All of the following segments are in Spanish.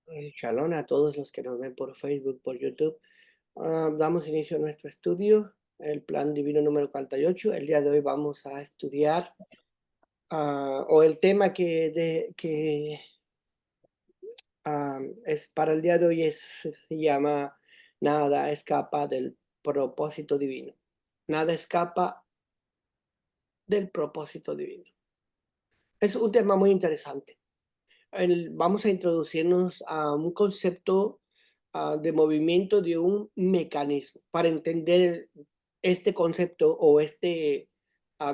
Shalom a todos los que nos ven por Facebook, por YouTube. Damos inicio a nuestro estudio, el plan divino número 48. El día de hoy vamos a estudiar, o el tema que es para el día de hoy se llama Nada escapa del propósito divino. Nada escapa del propósito divino. Es un tema muy interesante. Vamos a introducirnos a un concepto de movimiento de un mecanismo. Para entender este concepto o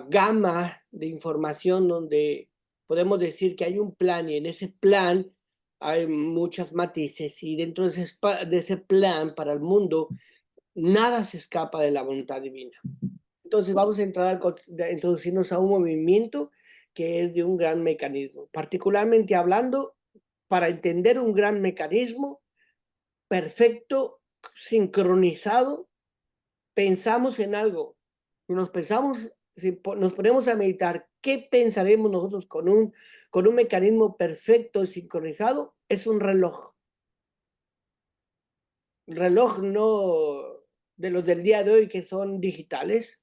gama de información donde podemos decir que hay un plan y en ese plan hay muchas matices y dentro de ese plan para el mundo nada se escapa de la voluntad divina. Entonces vamos a a introducirnos a un movimiento que es de un gran mecanismo, particularmente hablando, para entender un gran mecanismo perfecto, sincronizado, pensamos en algo, si nos ponemos a meditar, ¿qué pensaremos nosotros con un mecanismo perfecto y sincronizado? Es un reloj. Reloj no de los del día de hoy que son digitales,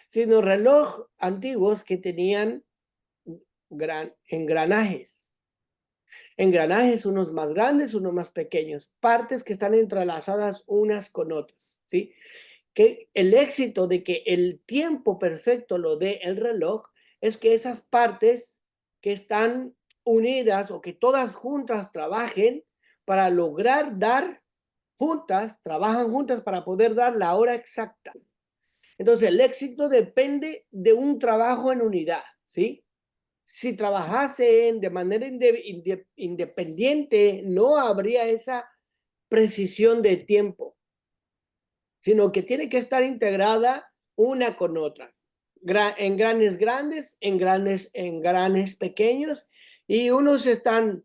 sino reloj antiguos que tenían engranajes. Engranajes, unos más grandes, unos más pequeños, partes que están entrelazadas unas con otras, ¿sí? Que el éxito de que el tiempo perfecto lo dé el reloj es que esas partes que están unidas o que todas juntas trabajen para lograr dar juntas, trabajan juntas para poder dar la hora exacta. Entonces, el éxito depende de un trabajo en unidad, ¿sí? Si trabajasen de manera independiente, no habría esa precisión de tiempo, sino que tiene que estar integrada una con otra. Engranes grandes, engranes pequeños, y unos están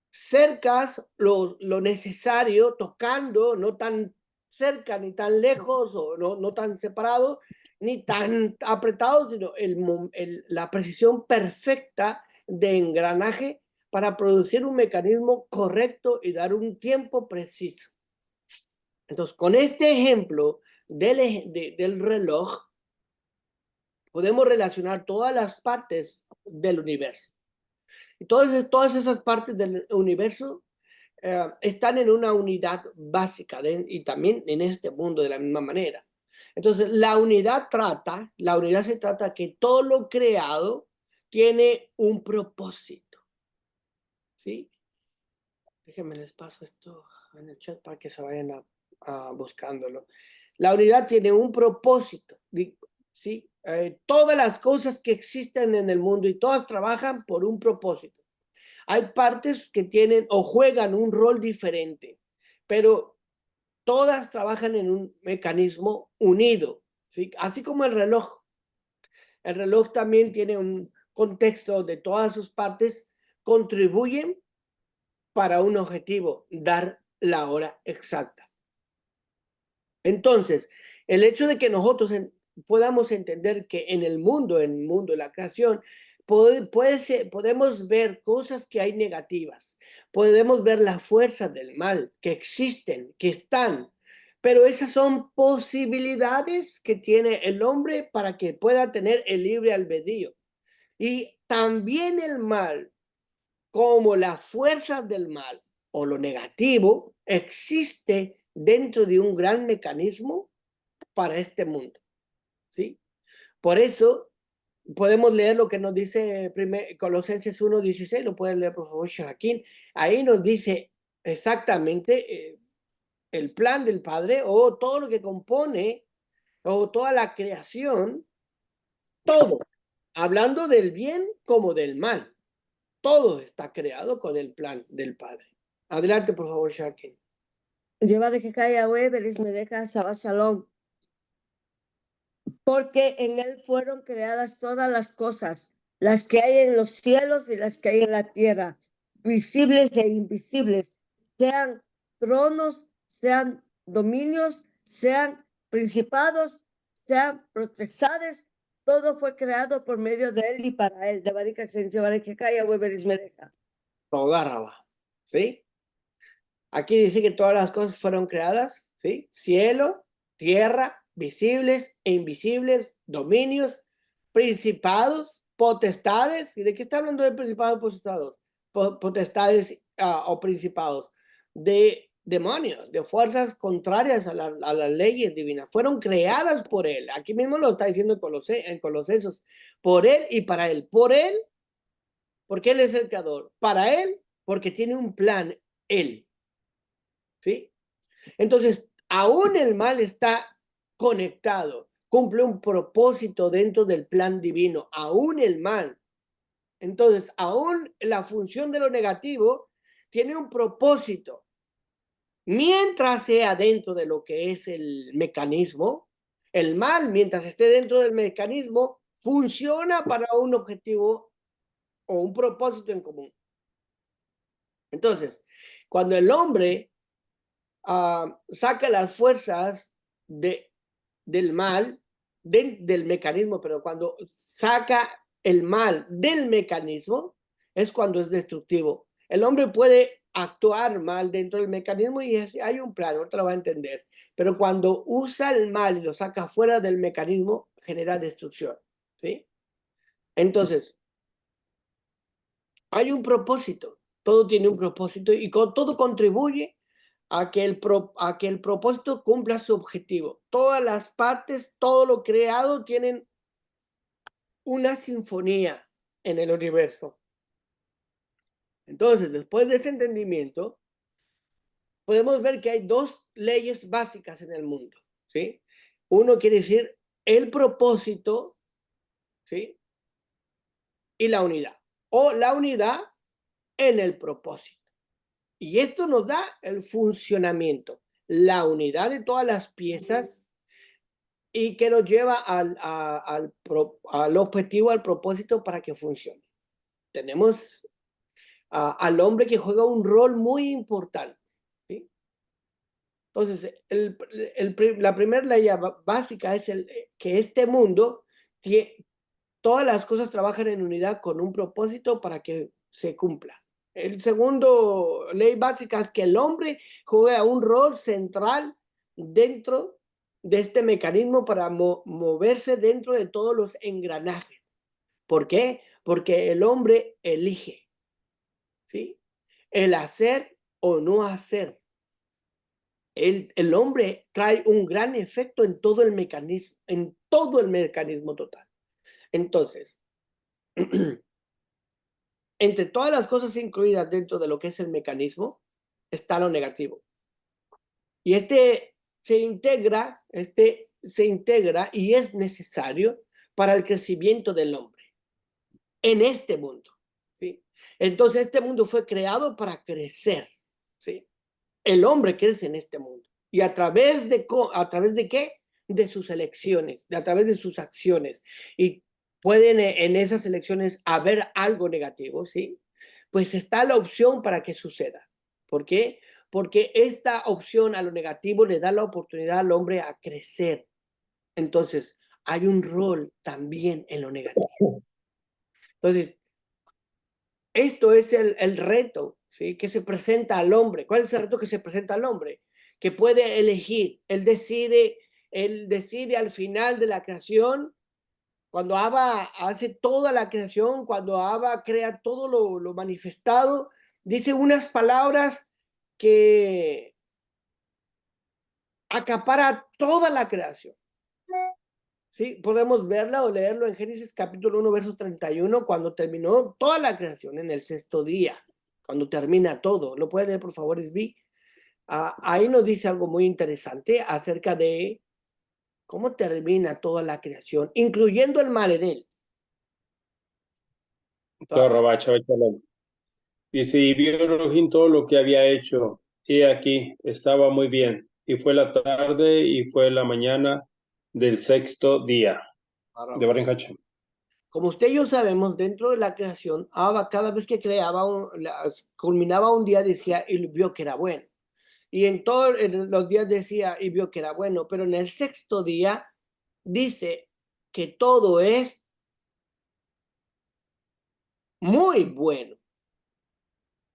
cercas lo necesario, tocando, no tan cerca ni tan lejos, o no tan separado, ni tan apretados, sino la precisión perfecta de engranaje para producir un mecanismo correcto y dar un tiempo preciso. Entonces, con este ejemplo del reloj, podemos relacionar todas las partes del universo. Y todas esas partes del universo están en una unidad básica y también en este mundo de la misma manera. Entonces, la unidad se trata que todo lo creado tiene un propósito, ¿sí? Déjenme les paso esto en el chat para que se vayan buscándolo. La unidad tiene un propósito, ¿sí? Todas las cosas que existen en el mundo y todas trabajan por un propósito. Hay partes que tienen o juegan un rol diferente, pero todas trabajan en un mecanismo unido, ¿sí? Así como el reloj. El reloj también tiene un contexto de todas sus partes contribuyen para un objetivo, dar la hora exacta. Entonces, el hecho de que nosotros podamos entender que en el mundo de la creación, podemos ver cosas que hay negativas, podemos ver la fuerza del mal que existen, que están, pero esas son posibilidades que tiene el hombre para que pueda tener el libre albedrío. Y también el mal, como las fuerzas del mal o lo negativo, existe dentro de un gran mecanismo para este mundo, ¿sí? Por eso podemos leer lo que nos dice Colosenses 1:16, lo puede leer por favor Shaquín. Ahí nos dice exactamente el plan del Padre o todo lo que compone o toda la creación, todo, hablando del bien como del mal. Todo está creado con el plan del Padre. Adelante, por favor, Shakin. Lleva de que caiga Belis me deja Shabbat Shalom. Porque en él fueron creadas todas las cosas, las que hay en los cielos y las que hay en la tierra, visibles e invisibles, sean tronos, sean dominios, sean principados, sean potestades, todo fue creado por medio de él y para él. De que caiga Belis me deja. Toda Rabá, ¿sí? Aquí dice que todas las cosas fueron creadas, ¿sí? Cielo, tierra, visibles e invisibles, dominios, principados, potestades. ¿Y de qué está hablando de principados, potestades? Potestades o principados. De demonios, de fuerzas contrarias a las leyes divinas. Fueron creadas por él. Aquí mismo lo está diciendo en Colosenses. Por él y para él. Por él, porque él es el creador. Para él, porque tiene un plan él. ¿Sí? Entonces, aún el mal está conectado, cumple un propósito dentro del plan divino, aún el mal. Entonces, aún la función de lo negativo tiene un propósito. Mientras sea dentro de lo que es el mecanismo, el mal, mientras esté dentro del mecanismo, funciona para un objetivo o un propósito en común. Entonces, cuando el hombre saca las fuerzas del mal, del mecanismo, pero cuando saca el mal del mecanismo, es cuando es destructivo. El hombre puede actuar mal dentro del mecanismo y hay un plan, ahorita lo va a entender, pero cuando usa el mal y lo saca fuera del mecanismo, genera destrucción, ¿sí? Entonces, hay un propósito, todo tiene un propósito y todo contribuye a que el propósito cumpla su objetivo. Todas las partes, todo lo creado tienen una sinfonía en el universo. Entonces, después de este entendimiento, podemos ver que hay dos leyes básicas en el mundo, ¿sí? Uno quiere decir el propósito, ¿sí? Y la unidad, o la unidad en el propósito. Y esto nos da el funcionamiento, la unidad de todas las piezas y que nos lleva al objetivo, al propósito para que funcione. Tenemos al hombre que juega un rol muy importante, ¿sí? Entonces, la primera ley básica es que este mundo, todas las cosas trabajan en unidad con un propósito para que se cumpla. El segundo ley básica es que el hombre juega un rol central dentro de este mecanismo para moverse dentro de todos los engranajes. ¿Por qué? Porque el hombre elige, ¿sí? El hacer o no hacer. El hombre trae un gran efecto en todo el mecanismo total. Entonces, entre todas las cosas incluidas dentro de lo que es el mecanismo, está lo negativo. Y se integra y es necesario para el crecimiento del hombre en este mundo, ¿sí? Entonces, este mundo fue creado para crecer, ¿sí? El hombre crece en este mundo. ¿Y a través de qué? De sus elecciones, a través de sus acciones. Y pueden en esas elecciones haber algo negativo, ¿sí? Pues está la opción para que suceda. ¿Por qué? Porque esta opción a lo negativo le da la oportunidad al hombre a crecer. Entonces, hay un rol también en lo negativo. Entonces, esto es el reto, ¿sí? Que se presenta al hombre. ¿Cuál es el reto que se presenta al hombre? Que puede elegir. Él decide al final de la creación, cuando Abba hace toda la creación, cuando Abba crea todo lo manifestado, dice unas palabras que acapara toda la creación. ¿Sí? Podemos verla o leerlo en Génesis capítulo 1, verso 31, cuando terminó toda la creación en el sexto día, cuando termina todo. ¿Lo puede leer, por favor, Esbi? Ahí nos dice algo muy interesante acerca de cómo termina toda la creación, incluyendo el mal en él. Dice, y vio Elohim todo lo que había hecho, y aquí estaba muy bien, y fue la tarde y fue la mañana del sexto día. De Baruch Hashem. Como usted y yo sabemos, dentro de la creación, Abba cada vez que creaba, culminaba un día, decía, y vio que era bueno. Y en todos los días decía, y vio que era bueno. Pero en el sexto día dice que todo es muy bueno.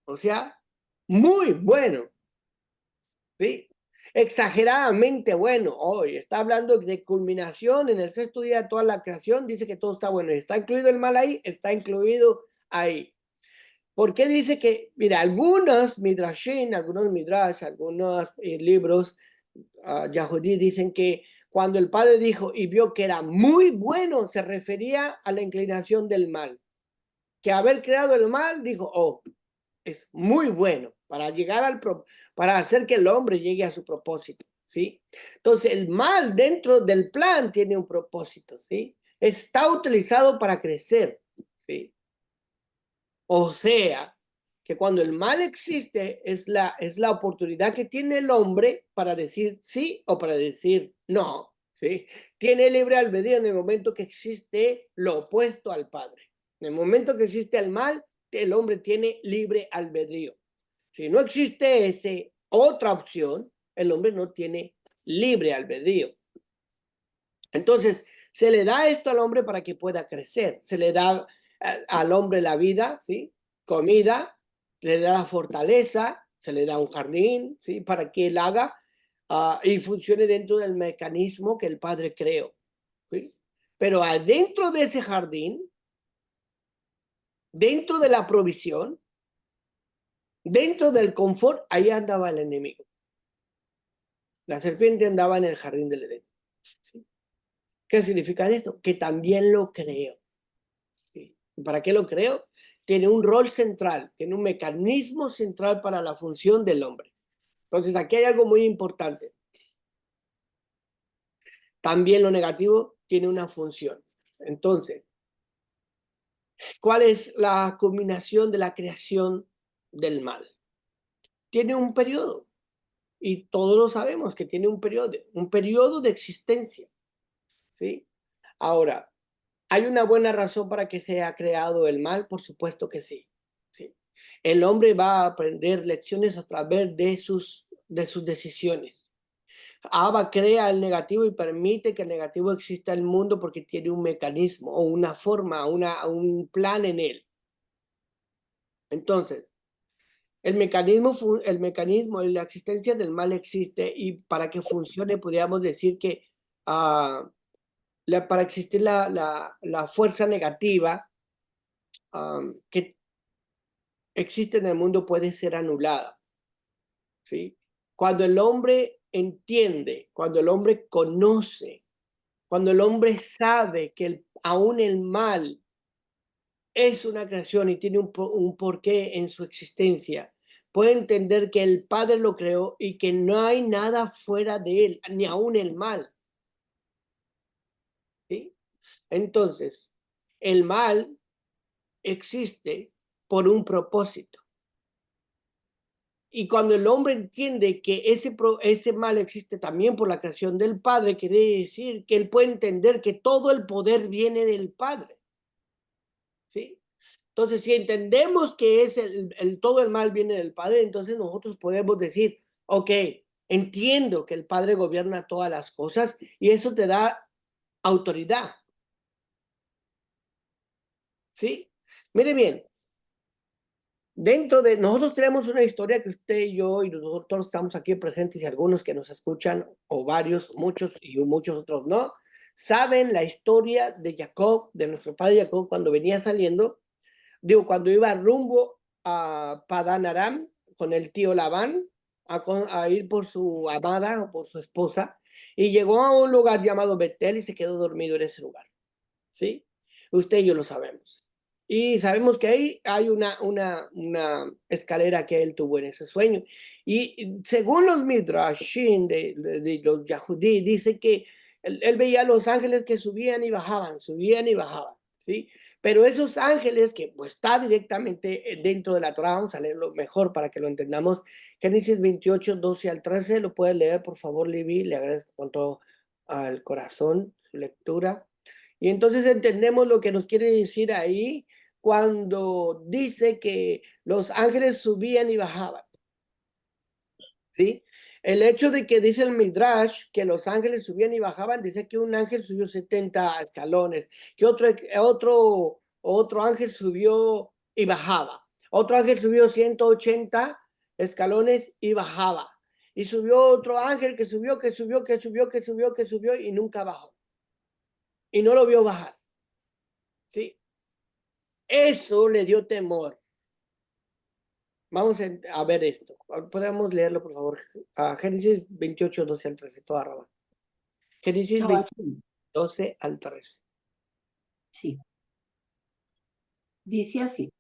O sea, muy bueno. ¿sí? Exageradamente bueno. Hoy está hablando de culminación en el sexto día de toda la creación. Dice que todo está bueno. ¿Está incluido el mal ahí? Está incluido ahí. ¿Por qué dice que, mira, algunos midrashim, algunos midrash, algunos libros yahudí dicen que cuando el padre dijo y vio que era muy bueno, se refería a la inclinación del mal. Que haber creado el mal, dijo, oh, es muy bueno para llegar para hacer que el hombre llegue a su propósito, ¿sí? Entonces, el mal dentro del plan tiene un propósito, ¿sí? Está utilizado para crecer, ¿sí? O sea, que cuando el mal existe es la oportunidad que tiene el hombre para decir sí o para decir no, ¿sí? Tiene libre albedrío en el momento que existe lo opuesto al Padre. En el momento que existe el mal, el hombre tiene libre albedrío. Si no existe esa otra opción, el hombre no tiene libre albedrío. Entonces, se le da esto al hombre para que pueda crecer. Se le da al hombre la vida, ¿sí? Comida, le da la fortaleza, se le da un jardín, ¿sí? Para que él haga y funcione dentro del mecanismo que el Padre creó, ¿sí? Pero adentro de ese jardín, dentro de la provisión, dentro del confort, ahí andaba el enemigo. La serpiente andaba en el jardín del Edén, ¿sí? ¿Qué significa esto? Que también lo creó. ¿Sí? ¿Para qué lo creo? Tiene un rol central, tiene un mecanismo central para la función del hombre. Entonces, aquí hay algo muy importante. También lo negativo tiene una función. Entonces, ¿cuál es la culminación de la creación del mal? Tiene un periodo. Y todos lo sabemos que tiene un periodo de existencia. ¿Sí? Ahora, ¿hay una buena razón para que se haya creado el mal? Por supuesto que sí. ¿Sí? El hombre va a aprender lecciones a través de sus decisiones. Abba crea el negativo y permite que el negativo exista en el mundo porque tiene un mecanismo o una forma, un plan en él. Entonces, el mecanismo, la existencia del mal existe y para que funcione podríamos decir que para existir la fuerza negativa que existe en el mundo puede ser anulada, ¿sí? Cuando el hombre entiende, cuando el hombre conoce, cuando el hombre sabe que aún el mal es una creación y tiene un porqué en su existencia, puede entender que el Padre lo creó y que no hay nada fuera de él, ni aún el mal, ¿sí? Entonces, el mal existe por un propósito. Y cuando el hombre entiende que ese mal existe también por la creación del Padre, quiere decir que él puede entender que todo el poder viene del Padre, ¿sí? Entonces, si entendemos que todo el mal viene del Padre, entonces nosotros podemos decir, ok, entiendo que el Padre gobierna todas las cosas y eso te da autoridad, ¿sí? Mire bien, nosotros tenemos una historia que usted y yo y nosotros estamos aquí presentes y algunos que nos escuchan, o varios, muchos y muchos otros no, saben la historia de Jacob, de nuestro padre Jacob, cuando venía saliendo, cuando iba rumbo a Padán Aram con el tío Labán a ir por su amada o por su esposa, y llegó a un lugar llamado Betel y se quedó dormido en ese lugar, ¿sí? Usted y yo lo sabemos. Y sabemos que ahí hay una escalera que él tuvo en ese sueño. Y según los Midrashim de los Yahudí, dice que él veía a los ángeles que subían y bajaban, ¿sí? Pero esos ángeles que pues está directamente dentro de la Torah, vamos a leerlo mejor para que lo entendamos. Génesis 28, 12 al 13, lo puede leer, por favor, Libby, le agradezco con todo el corazón su lectura. Y entonces entendemos lo que nos quiere decir ahí cuando dice que los ángeles subían y bajaban, ¿sí? El hecho de que dice el Midrash que los ángeles subían y bajaban, dice que un ángel subió 70 escalones, que otro ángel subió y bajaba, otro ángel subió 180 escalones y bajaba. y subió otro ángel que subió y nunca bajó. Y no lo vio bajar. ¿Sí? Eso le dio temor. Vamos a ver esto. Podemos leerlo, por favor. Génesis 28, 12 al 13. Toda raba. Génesis 28, 12 al 13. Sí. Dice así.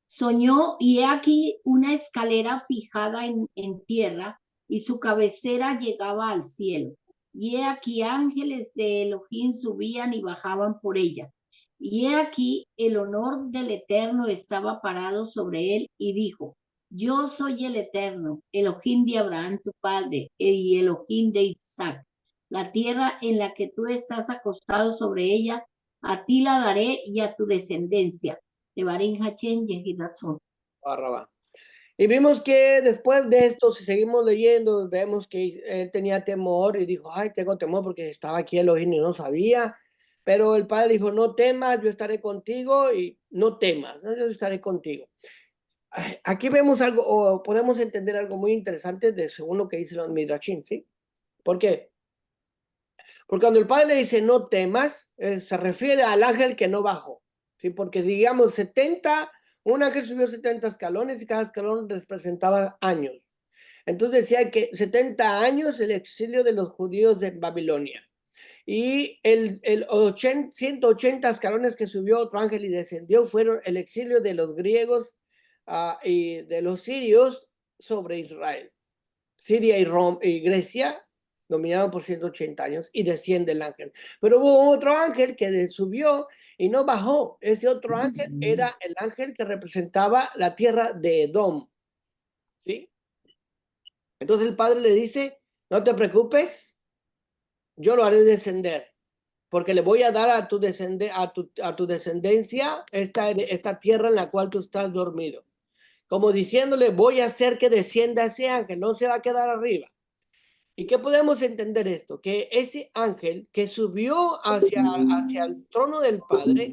Soñó y he aquí una escalera fijada en tierra y su cabecera llegaba al cielo. Y he aquí ángeles de Elohim subían y bajaban por ella. Y he aquí el honor del Eterno estaba parado sobre él y dijo, yo soy el Eterno, Elohim de Abraham tu padre y Elohim de Isaac. La tierra en la que tú estás acostado sobre ella, a ti la daré y a tu descendencia. De Barín Hachén y Girazón. Y vimos que después de esto, si seguimos leyendo, vemos que él tenía temor y dijo, ay, tengo temor porque estaba aquí Elohim y no sabía. Pero el padre dijo, no temas, yo estaré contigo y no temas, ¿no? Yo estaré contigo. Aquí vemos algo, o podemos entender algo muy interesante de según lo que dice los Midrashim, ¿sí? ¿Por qué? Porque cuando el padre le dice no temas, se refiere al ángel que no bajó, ¿sí? Porque digamos 70, un ángel subió 70 escalones y cada escalón representaba años. Entonces decía que 70 años el exilio de los judíos de Babilonia. Y el 180 escalones que subió otro ángel y descendió fueron el exilio de los griegos y de los sirios sobre Israel. Siria y Grecia dominaron por 180 años y desciende el ángel. Pero hubo otro ángel que subió y no bajó. Ese otro ángel era el ángel que representaba la tierra de Edom. ¿Sí? Entonces el padre le dice, no te preocupes, yo lo haré descender, porque le voy a dar a tu descendencia esta tierra en la cual tú estás dormido. Como diciéndole, voy a hacer que descienda ese ángel, no se va a quedar arriba. ¿Y qué podemos entender esto? Que ese ángel que subió hacia el trono del Padre,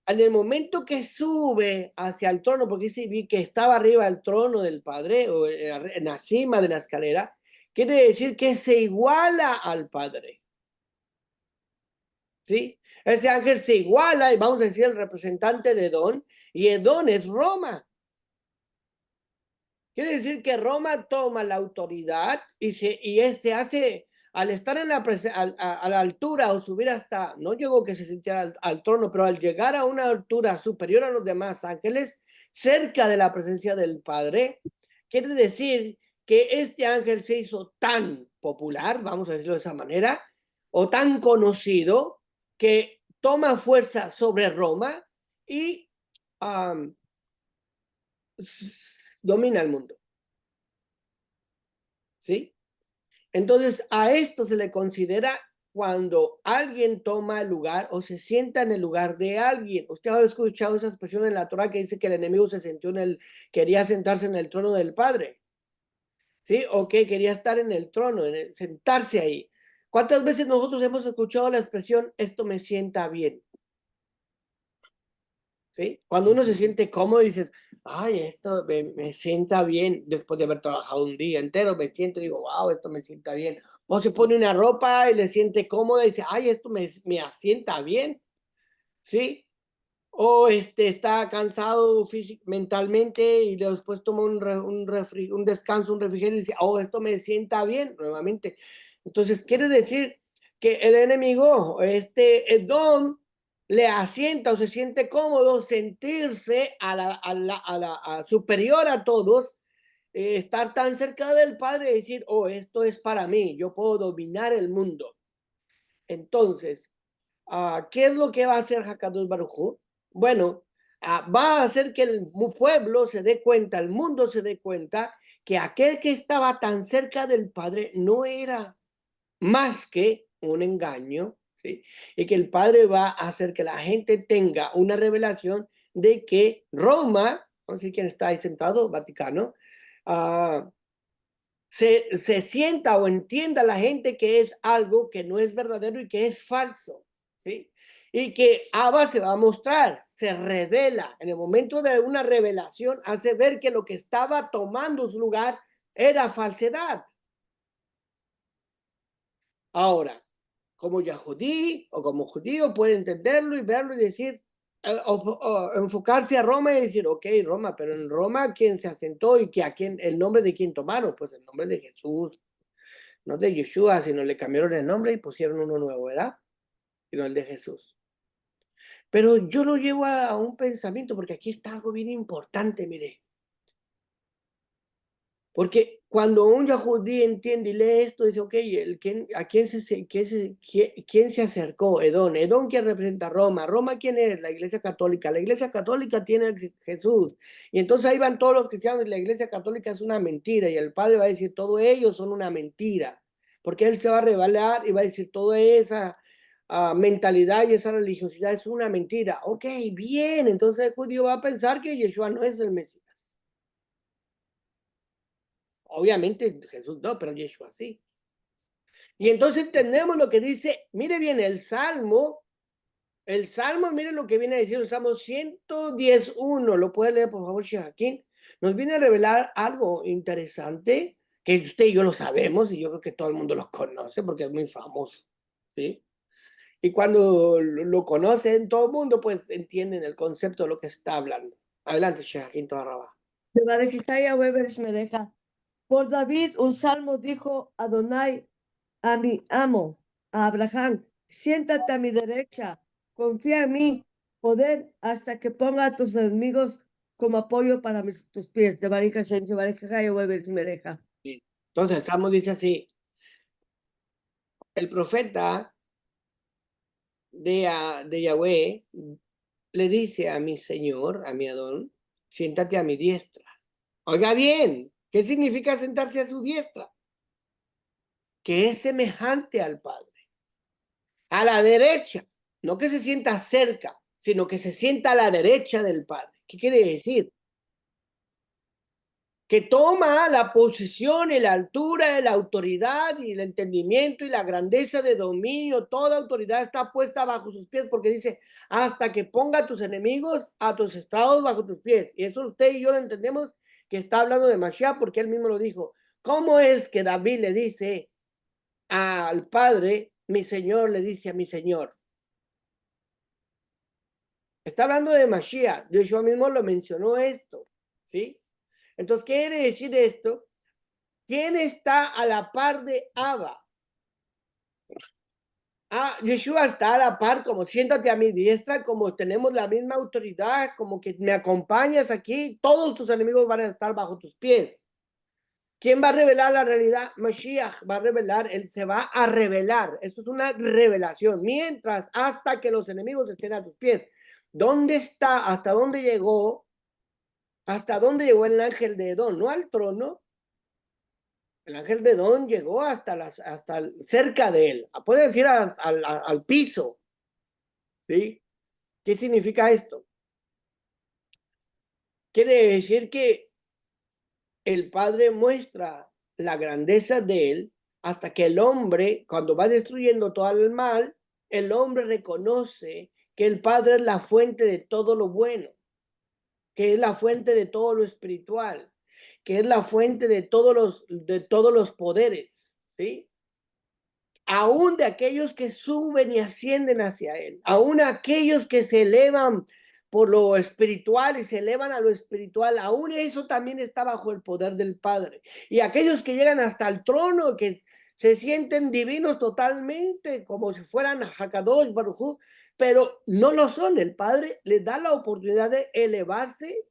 en el momento que sube hacia el trono, porque sí vi que estaba arriba del trono del Padre, o en la cima de la escalera, quiere decir que se iguala al Padre. ¿Sí? Ese ángel se iguala, y vamos a decir el representante de Edom, y Edom es Roma. Quiere decir que Roma toma la autoridad y se hace, al estar en a la altura o subir hasta, no llegó que se sintiera al trono, pero al llegar a una altura superior a los demás ángeles, cerca de la presencia del Padre, quiere decir que este ángel se hizo tan popular, vamos a decirlo de esa manera, o tan conocido, que toma fuerza sobre Roma y domina el mundo. ¿Sí? Entonces, a esto se le considera cuando alguien toma el lugar o se sienta en el lugar de alguien. Usted ha escuchado esa expresión en la Torah que dice que el enemigo se sentó quería sentarse en el trono del Padre. ¿Sí? O que quería estar en el trono, sentarse ahí. ¿Cuántas veces nosotros hemos escuchado la expresión, esto me sienta bien? ¿Sí? Cuando uno se siente cómodo y dices, ay, esto me sienta bien después de haber trabajado un día entero, me siento, digo, wow, esto me sienta bien. O se pone una ropa y le siente cómoda y dice, ay, esto me asienta bien, ¿sí? O está cansado mentalmente y después toma un descanso, un refrigerio y dice, oh, esto me sienta bien nuevamente. Entonces, quiere decir que el enemigo, Edom, le asienta o se siente cómodo sentirse superior a todos, estar tan cerca del Padre y decir, oh, esto es para mí, yo puedo dominar el mundo. Entonces, ¿qué es lo que va a hacer Hakadosh Baruj Hu? Bueno, va a hacer que el pueblo se dé cuenta, el mundo se dé cuenta que aquel que estaba tan cerca del Padre no era más que un engaño, ¿sí? Y que el Padre va a hacer que la gente tenga una revelación de que Roma, no sé quién está ahí sentado, Vaticano, se sienta o entienda la gente que es algo que no es verdadero y que es falso, ¿sí? Y que Abba se va a mostrar, se revela. En el momento de una revelación, hace ver que lo que estaba tomando su lugar era falsedad. Ahora, como Yahudí o como judío puede entenderlo y verlo y decir, o enfocarse a Roma y decir, ok, Roma, pero en Roma, ¿quién se asentó y el nombre de quién tomaron? Pues el nombre de Jesús, no de Yeshua, sino le cambiaron el nombre y pusieron uno nuevo, ¿verdad? Sino el de Jesús. Pero yo lo llevo a un pensamiento, porque aquí está algo bien importante, mire. Porque cuando un yahudí entiende y lee esto, dice, ok, ¿quién se acercó? Edom. Edom, ¿quién representa a Roma? ¿Roma quién es? La Iglesia Católica. La Iglesia Católica tiene a Jesús. Y entonces ahí van todos los cristianos y la Iglesia Católica es una mentira. Y el Padre va a decir, todos ellos son una mentira. Porque Él se va a revelar y va a decir, toda esa mentalidad y esa religiosidad es una mentira. Ok, bien. Entonces el judío va a pensar que Yeshua no es el Mesías. Obviamente Jesús no, pero Yeshua sí. Y entonces tenemos lo que dice, mire bien, el Salmo, mire lo que viene a decir el Salmo 110.1, lo puede leer por favor, Shehakim, nos viene a revelar algo interesante, que usted y yo lo sabemos, y yo creo que todo el mundo lo conoce, porque es muy famoso, ¿sí? Y cuando lo conocen todo el mundo, pues entienden el concepto de lo que está hablando. Adelante, Shehakim Toharabah. Por David, un salmo dijo Adonai a mi amo, a Abraham, siéntate a mi derecha, confía en mí, poder hasta que ponga a tus enemigos como apoyo para tus pies. De Barika Shem, de Barika Jaya, Weber, Mereja. Entonces el Salmo dice así, el profeta de Yahweh le dice a mi Señor, a mi Adón, siéntate a mi diestra. Oiga bien, ¿qué significa sentarse a su diestra? Que es semejante al Padre. A la derecha, no que se sienta cerca, sino que se sienta a la derecha del Padre. ¿Qué quiere decir? Que toma la posición y la altura, la autoridad y el entendimiento y la grandeza de dominio. Toda autoridad está puesta bajo sus pies porque dice, hasta que ponga a tus enemigos, a tus estrados bajo tus pies. Y eso usted y yo lo entendemos que está hablando de Mashiach porque él mismo lo dijo. ¿Cómo es que David le dice al Padre, mi Señor le dice a mi Señor? Está hablando de Mashiach. Yeshua mismo lo mencionó esto, ¿sí? Entonces, ¿qué quiere decir esto? ¿Quién está a la par de Abba? Yeshua está a la par, como siéntate a mi diestra, como tenemos la misma autoridad, como que me acompañas aquí, todos tus enemigos van a estar bajo tus pies. ¿Quién va a revelar la realidad? Mashiach va a revelar, él se va a revelar. Eso es una revelación. Mientras, hasta que los enemigos estén a tus pies. ¿Dónde está? ¿Hasta dónde llegó? ¿Hasta dónde llegó el ángel de Edom? No al trono. El ángel de Edom llegó hasta cerca de él. Puede decir al piso. ¿Sí? ¿Qué significa esto? Quiere decir que el Padre muestra la grandeza de él hasta que el hombre, cuando va destruyendo todo el mal, el hombre reconoce que el Padre es la fuente de todo lo bueno, que es la fuente de todo lo espiritual, que es la fuente de todos los poderes, ¿sí? Aún de aquellos que suben y ascienden hacia él, aún aquellos que se elevan por lo espiritual y se elevan a lo espiritual, aún eso también está bajo el poder del Padre. Y aquellos que llegan hasta el trono, que se sienten divinos totalmente, como si fueran Hakadosh Baruj Hu, pero no lo son. El Padre les da la oportunidad de elevarse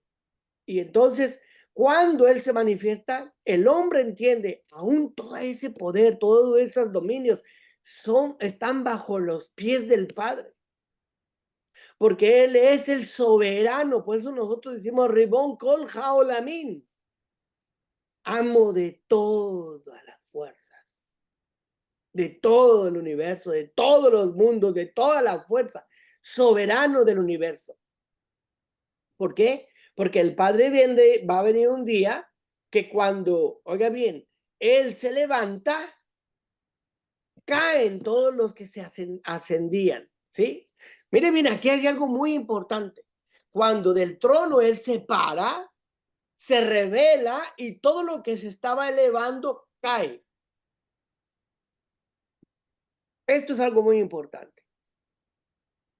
y entonces cuando él se manifiesta, el hombre entiende, aún todo ese poder, todos esos dominios están bajo los pies del Padre. Porque él es el soberano, por eso nosotros decimos Ribón Kol Haolamim, amo de todas las fuerzas, de todo el universo, de todos los mundos, de toda la fuerza, soberano del universo. ¿Por qué? Porque el Padre va a venir un día que cuando, oiga bien, él se levanta, caen todos los que se ascendían, ¿sí? Mire bien, aquí hay algo muy importante. Cuando del trono él se para, se revela y todo lo que se estaba elevando cae. Esto es algo muy importante.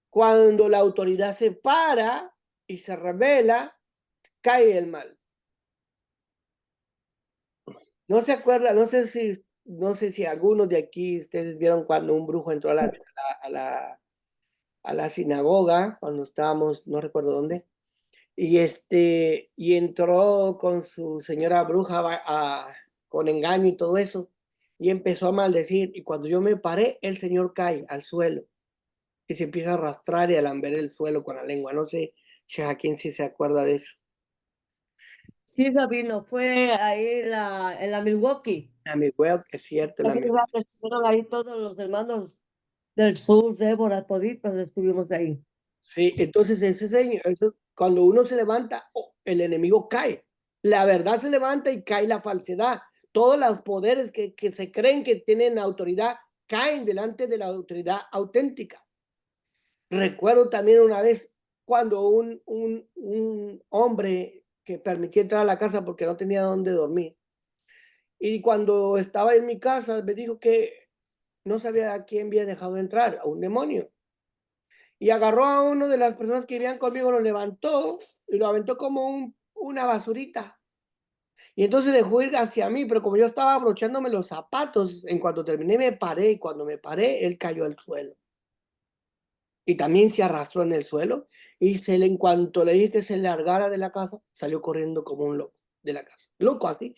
Cuando la autoridad se para y se revela, cae el mal. No se acuerda, no sé si algunos de aquí ustedes vieron cuando un brujo entró a la sinagoga, cuando estábamos, no recuerdo dónde, y entró con su señora bruja con engaño y todo eso, y empezó a maldecir, y cuando yo me paré, el señor cae al suelo, y se empieza a arrastrar y a lamber el suelo con la lengua. No sé si a quién sí se acuerda de eso. Sí, Sabino, fue ahí en la Milwaukee. A mi huevo, que es cierto, la También estuvieron ahí todos los hermanos del sur, Débora, toditos estuvimos ahí. sí, entonces ese señor, cuando uno se levanta, el enemigo cae. La verdad se levanta y cae la falsedad. Todos los poderes que se creen que tienen autoridad caen delante de la autoridad auténtica. Recuerdo también una vez cuando un hombre que permitía entrar a la casa porque no tenía dónde dormir. Y cuando estaba en mi casa me dijo que no sabía a quién había dejado entrar, a un demonio. Y agarró a uno de las personas que vivían conmigo, lo levantó y lo aventó como una basurita. Y entonces dejó ir hacia mí, pero como yo estaba abrochándome los zapatos, en cuanto terminé me paré, y cuando me paré, él cayó al suelo. Y también se arrastró en el suelo, y en cuanto le dije que se largara de la casa, salió corriendo como un loco de la casa. Loco así,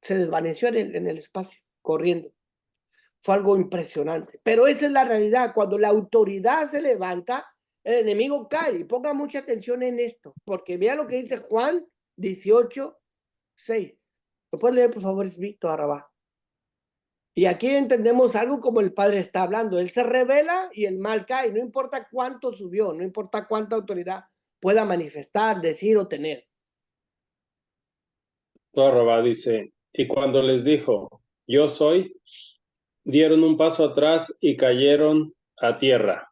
se desvaneció en el espacio, corriendo. Fue algo impresionante. Pero esa es la realidad. Cuando la autoridad se levanta, el enemigo cae. Y ponga mucha atención en esto, porque vea lo que dice Juan 18:6. ¿Lo puedes leer, por favor, Víctor Arabá? Y aquí entendemos algo como el Padre está hablando. Él se revela y el mal cae. No importa cuánto subió, no importa cuánta autoridad pueda manifestar, decir o tener. Rabá dice, y cuando les dijo, yo soy, dieron un paso atrás y cayeron a tierra.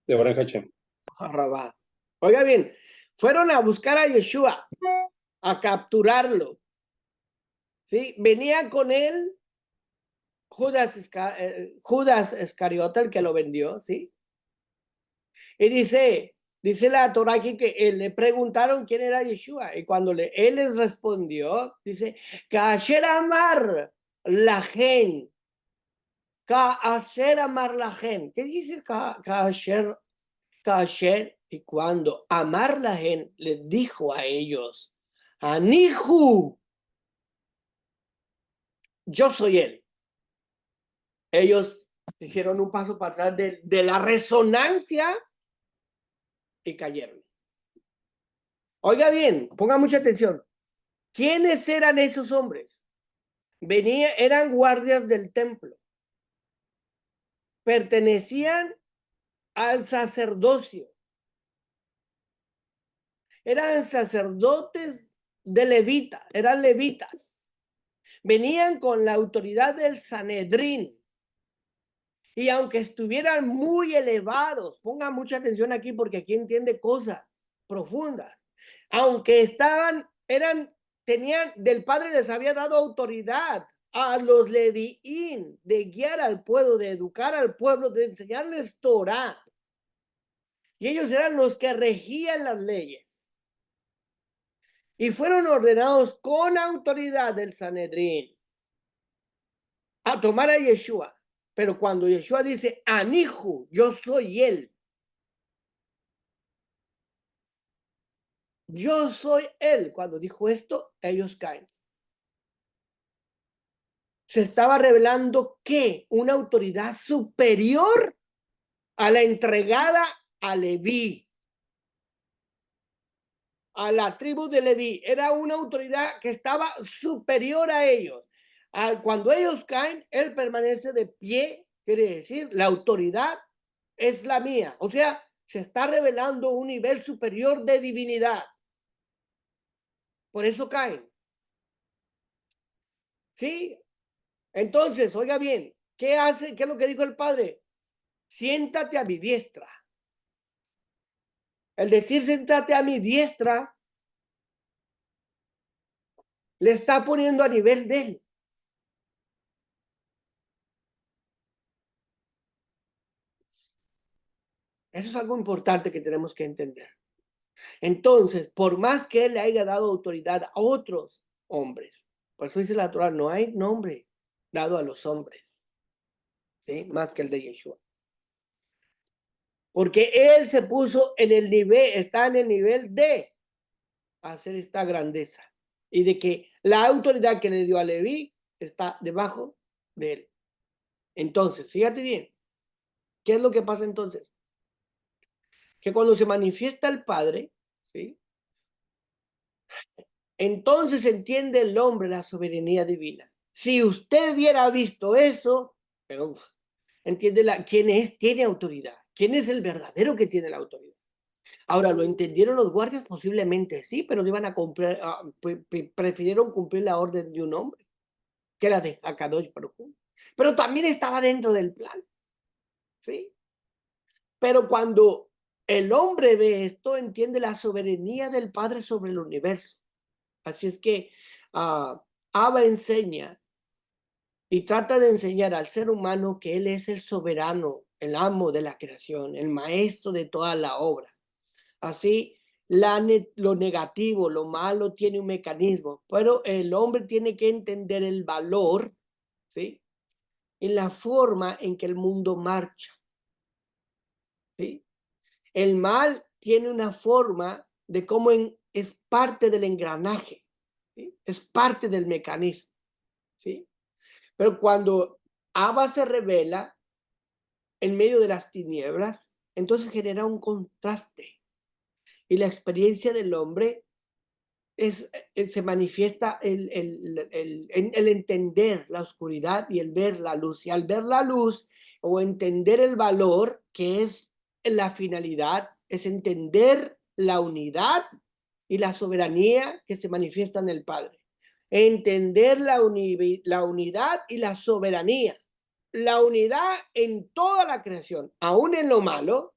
De Baruch Hashem. Arabá. Oiga bien, fueron a buscar a Yeshua, a capturarlo. ¿Sí? Venía con él Judas Iscariota, el que lo vendió, ¿sí? Y dice la Torah aquí que le preguntaron quién era Yeshua, y cuando él les respondió, dice, Kasher Amar Lahen, Kasher Amar Lahen. ¿Qué dice Kasher? Kasher, y cuando Amar Lahen les dijo a ellos, Anihu, yo soy él. Ellos hicieron un paso para atrás de la resonancia y cayeron. Oiga bien, ponga mucha atención. ¿Quiénes eran esos hombres? Eran guardias del templo. Pertenecían al sacerdocio. Eran sacerdotes de levitas, eran levitas. Venían con la autoridad del Sanedrín. Y aunque estuvieran muy elevados, ponga mucha atención aquí porque aquí entiende cosas profundas. Aunque del Padre les había dado autoridad a los leviín de guiar al pueblo, de educar al pueblo, de enseñarles Torah. Y ellos eran los que regían las leyes. Y fueron ordenados con autoridad del Sanedrín a tomar a Yeshua. Pero cuando Yeshua dice, Anihu, yo soy él. Yo soy él. Cuando dijo esto, ellos caen. Se estaba revelando que una autoridad superior a la entregada a Leví, a la tribu de Leví. Era una autoridad que estaba superior a ellos. Cuando ellos caen, él permanece de pie, quiere decir, la autoridad es la mía. O sea, se está revelando un nivel superior de divinidad. Por eso caen. ¿Sí? Entonces, oiga bien, ¿qué hace? ¿Qué es lo que dijo el Padre? siéntate a mi diestra. El decir siéntate a mi diestra le está poniendo a nivel de él. Eso es algo importante que tenemos que entender. Entonces, por más que él le haya dado autoridad a otros hombres, por eso dice la Torah, no hay nombre dado a los hombres, ¿sí? Más que el de Yeshua. Porque él se puso en el nivel, está en el nivel de hacer esta grandeza y de que la autoridad que le dio a Leví está debajo de él. Entonces, fíjate bien, ¿qué es lo que pasa entonces? Que cuando se manifiesta el Padre, ¿sí? Entonces entiende el hombre la soberanía divina. Si usted hubiera visto eso, pero entiende quién es, tiene autoridad, quién es el verdadero que tiene la autoridad. Ahora, ¿lo entendieron los guardias? Posiblemente sí, pero no iban a cumplir, prefirieron cumplir la orden de un hombre, que era de Akadosh Baruj Hu. Pero también estaba dentro del plan, ¿sí? Pero cuando el hombre ve esto, entiende la soberanía del Padre sobre el universo. Así es que Abba enseña y trata de enseñar al ser humano que él es el soberano, el amo de la creación, el maestro de toda la obra. Así, lo negativo, lo malo tiene un mecanismo, pero el hombre tiene que entender el valor, ¿sí? En la forma en que el mundo marcha, ¿sí? El mal tiene una forma de cómo es parte del engranaje, ¿sí? Es parte del mecanismo, ¿sí? Pero cuando Abba se revela en medio de las tinieblas, entonces genera un contraste. Y la experiencia del hombre se manifiesta el entender la oscuridad y el ver la luz. Y al ver la luz o entender el valor que es la finalidad, es entender la unidad y la soberanía que se manifiesta en el Padre. Entender la unidad y la soberanía. La unidad en toda la creación, aún en lo malo,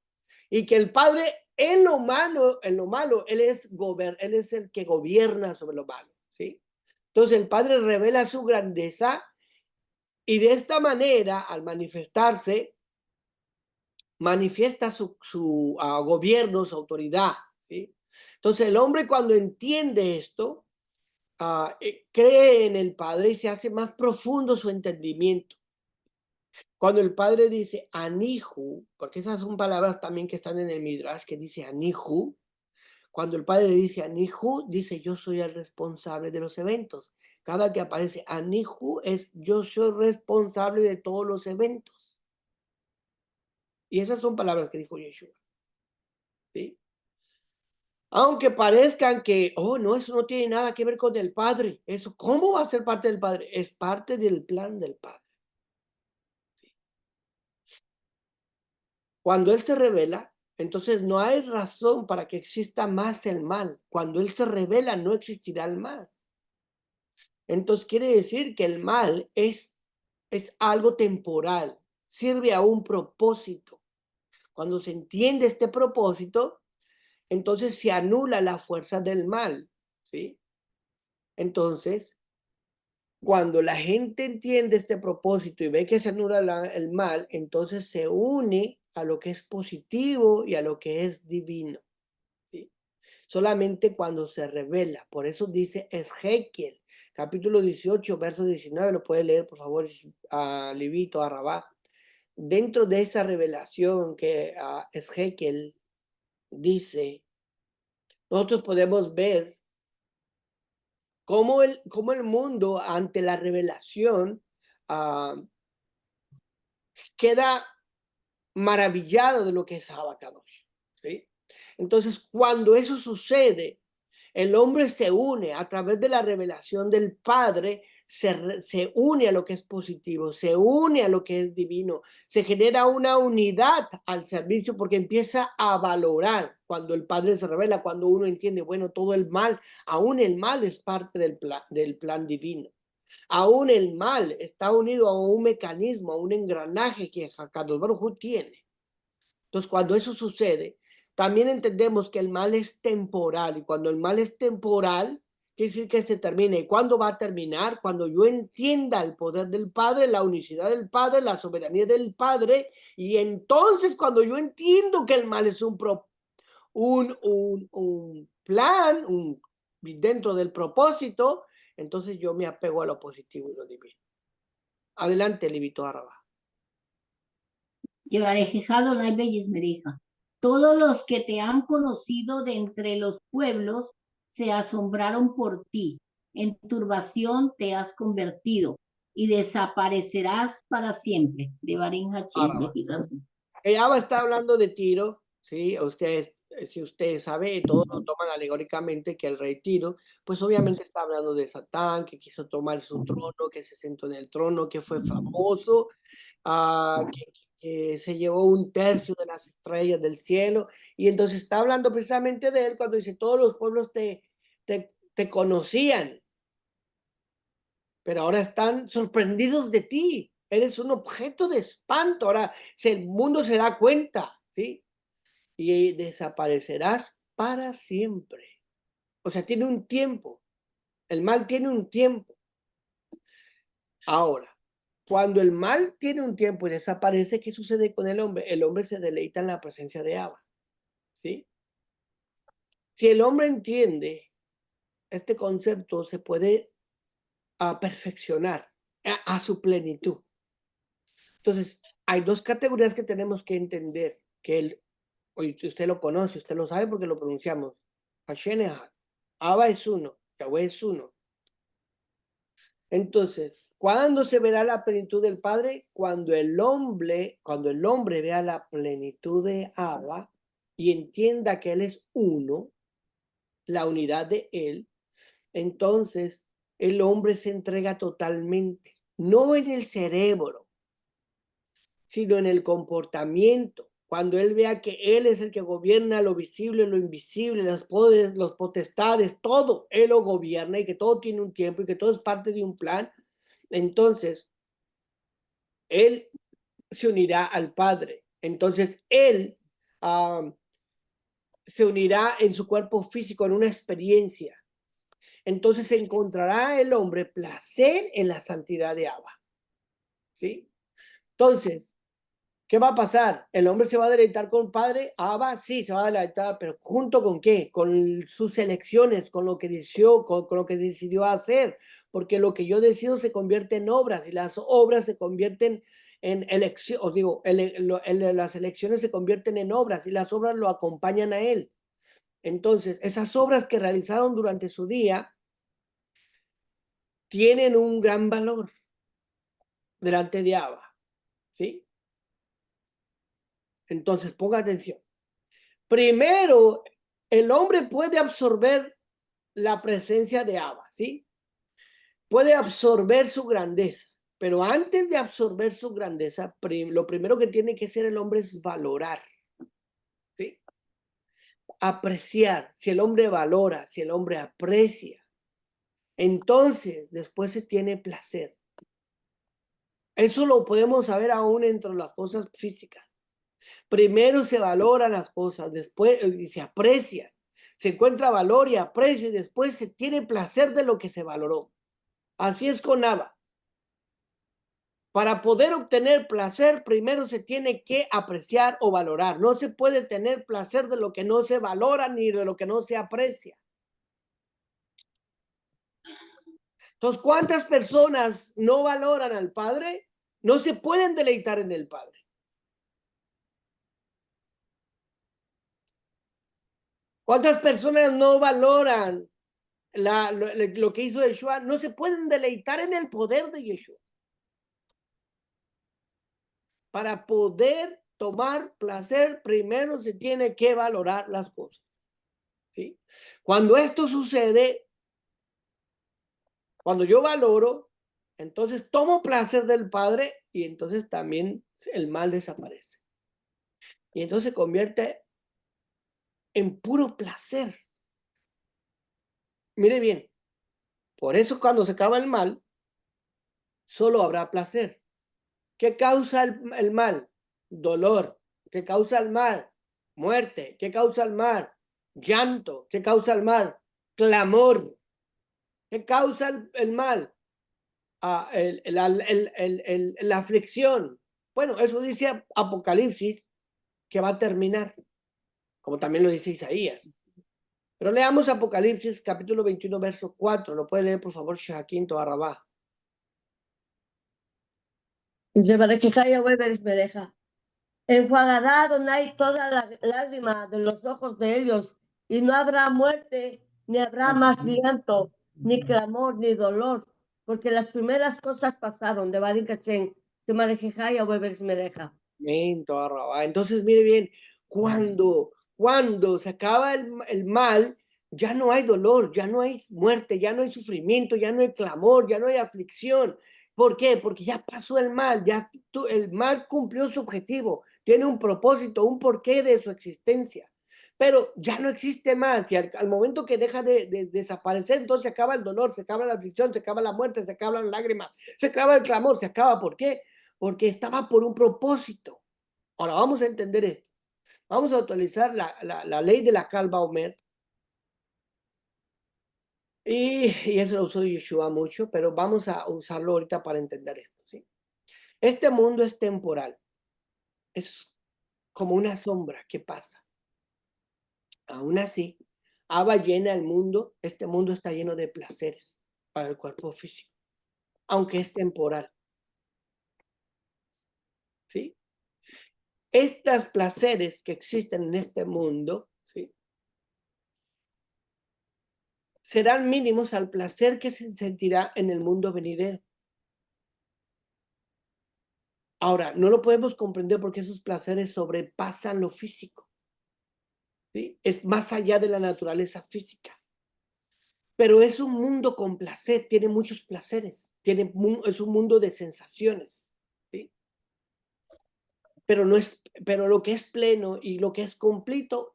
y que el Padre en lo malo, él es el que gobierna sobre lo malo, ¿sí? Entonces el Padre revela su grandeza y de esta manera, al manifestarse, manifiesta su gobierno, su autoridad, ¿sí? Entonces el hombre cuando entiende esto, cree en el Padre y se hace más profundo su entendimiento. Cuando el Padre dice Anihu, porque esas son palabras también que están en el Midrash, que dice Anihu, cuando el Padre dice Anihu, dice yo soy el responsable de los eventos. Cada que aparece Anihu es yo soy responsable de todos los eventos. Y esas son palabras que dijo Yeshua, ¿sí? Aunque parezcan que, oh, no, eso no tiene nada que ver con el Padre. Eso, ¿cómo va a ser parte del Padre? Es parte del plan del Padre. ¿Sí? Cuando Él se revela, entonces no hay razón para que exista más el mal. Cuando Él se revela, no existirá el mal. Entonces quiere decir que el mal es algo temporal, sirve a un propósito. Cuando se entiende este propósito, entonces se anula la fuerza del mal, ¿sí? Entonces, cuando la gente entiende este propósito y ve que se anula el mal, entonces se une a lo que es positivo y a lo que es divino, ¿sí? Solamente cuando se revela. Por eso dice Ezequiel, capítulo 18, verso 19, lo puede leer, por favor, a Levito, a Rabá. Dentro de esa revelación que Ezequiel dice, nosotros podemos ver cómo el mundo ante la revelación queda maravillado de lo que es Abacadosh, ¿sí? Entonces, cuando eso sucede, el hombre se une a través de la revelación del Padre, se une a lo que es positivo, se une a lo que es divino, se genera una unidad al servicio porque empieza a valorar cuando el Padre se revela, cuando uno entiende, bueno, todo el mal, aún el mal es parte del plan divino. Aún el mal está unido a un mecanismo, a un engranaje que Akadosh Baruj Hu tiene. Entonces, cuando eso sucede, también entendemos que el mal es temporal. Y cuando el mal es temporal, quiere decir que se termina. ¿Y cuándo va a terminar? Cuando yo entienda el poder del Padre, la unicidad del Padre, la soberanía del Padre. Y entonces, cuando yo entiendo que el mal es un plan, dentro del propósito, entonces yo me apego a lo positivo y lo divino. Adelante, Libito Araba. Yevarejejado no hay bellismerija. Todos los que te han conocido de entre los pueblos se asombraron por ti. En turbación te has convertido y desaparecerás para siempre. De Barín Hachim, de Girasun. Ella está hablando de Tiro, ¿sí? Ustedes, si usted sabe, todos lo toman alegóricamente que el rey Tiro, pues obviamente está hablando de Satán, que quiso tomar su trono, que se sentó en el trono, que fue famoso, que se llevó 1/3 de las estrellas del cielo, y entonces está hablando precisamente de él cuando dice, todos los pueblos te conocían, pero ahora están sorprendidos de ti. Eres un objeto de espanto. Ahora el mundo se da cuenta, ¿sí? Y desaparecerás para siempre. O sea, tiene un tiempo. El mal tiene un tiempo. Ahora, cuando el mal tiene un tiempo y desaparece, ¿qué sucede con el hombre? El hombre se deleita en la presencia de Abba, ¿sí? Si el hombre entiende este concepto, se puede perfeccionar a su plenitud. Entonces, hay dos categorías que tenemos que entender, que usted lo conoce, usted lo sabe porque lo pronunciamos. Hashem Echad. Abba es uno, Yahweh es uno. Entonces, ¿cuándo se verá la plenitud del Padre? Cuando el hombre vea la plenitud de Abba y entienda que Él es uno, la unidad de Él, entonces el hombre se entrega totalmente, no en el cerebro, sino en el comportamiento. Cuando él vea que él es el que gobierna lo visible, lo invisible, los poderes, los potestades, todo, él lo gobierna y que todo tiene un tiempo y que todo es parte de un plan, entonces él se unirá al Padre. Entonces él se unirá en su cuerpo físico, en una experiencia. Entonces encontrará el hombre placer en la santidad de Abba. ¿Sí? Entonces, ¿qué va a pasar? ¿El hombre se va a deleitar con el Padre? Abba, sí, se va a deleitar, pero ¿junto con qué? Con sus elecciones, con lo que decidió, con lo que decidió hacer, porque lo que yo decido se convierte en obras y las obras se convierten en elecciones, os digo, las elecciones se convierten en obras y las obras lo acompañan a él. Entonces, esas obras que realizaron durante su día tienen un gran valor delante de Abba, ¿sí? Entonces, ponga atención. Primero, el hombre puede absorber la presencia de Abba, ¿sí? Puede absorber su grandeza, pero antes de absorber su grandeza, lo primero que tiene que hacer el hombre es valorar, ¿sí? Apreciar. Si el hombre valora, si el hombre aprecia, entonces después se tiene placer. Eso lo podemos saber aún entre las cosas físicas. Primero se valoran las cosas, después se aprecia, se encuentra valor y aprecio y después se tiene placer de lo que se valoró. Así es con Abba. Para poder obtener placer, primero se tiene que apreciar o valorar. No se puede tener placer de lo que no se valora ni de lo que no se aprecia. Entonces, ¿cuántas personas no valoran al Padre? No se pueden deleitar en el Padre. ¿Cuántas personas no valoran lo que hizo Yeshua? No se pueden deleitar en el poder de Yeshua. Para poder tomar placer, primero se tiene que valorar las cosas, ¿sí? Cuando esto sucede, cuando yo valoro, entonces tomo placer del Padre y entonces también el mal desaparece. Y entonces se convierte en puro placer. Mire bien, por eso cuando se acaba el mal, solo habrá placer. ¿Qué causa el mal? Dolor, ¿Qué causa el mal? Muerte. ¿Qué causa el mal? Llanto. ¿Qué causa el mal? Clamor. ¿Qué causa el mal? La aflicción. Bueno, eso dice Apocalipsis, que va a terminar, como también lo dice Isaías. Pero leamos Apocalipsis capítulo 21, verso 4. Lo puede leer, por favor, Shaquín Toarrabá. Me deja. Enjuagará Adonai toda la lágrima de los ojos de ellos, y no habrá muerte, ni habrá más llanto, ni clamor, ni dolor, porque las primeras cosas pasaron. De Barín Cachén, se marejejaya, me deja. Entonces, mire bien, cuando se acaba el mal, ya no hay dolor, ya no hay muerte, ya no hay sufrimiento, ya no hay clamor, ya no hay aflicción. ¿Por qué? Porque ya pasó el mal, el mal cumplió su objetivo, tiene un propósito, un porqué de su existencia. Pero ya no existe más, y al momento que deja de desaparecer, entonces se acaba el dolor, se acaba la aflicción, se acaba la muerte, se acaban las lágrimas, se acaba el clamor, se acaba. ¿Por qué? Porque estaba por un propósito. Ahora vamos a entender esto. Vamos a utilizar la ley de la Calva Omer. Y eso lo usó Yeshua mucho, pero vamos a usarlo ahorita para entender esto, ¿sí? Este mundo es temporal. Es como una sombra que pasa. Aún así, Abba llena el mundo. Este mundo está lleno de placeres para el cuerpo físico, aunque es temporal. ¿Sí? Estos placeres que existen en este mundo, ¿sí?, serán mínimos al placer que se sentirá en el mundo venidero. Ahora, no lo podemos comprender porque esos placeres sobrepasan lo físico, ¿sí? Es más allá de la naturaleza física. Pero es un mundo con placer, tiene muchos placeres, es un mundo de sensaciones, ¿sí? Pero lo que es pleno y lo que es completo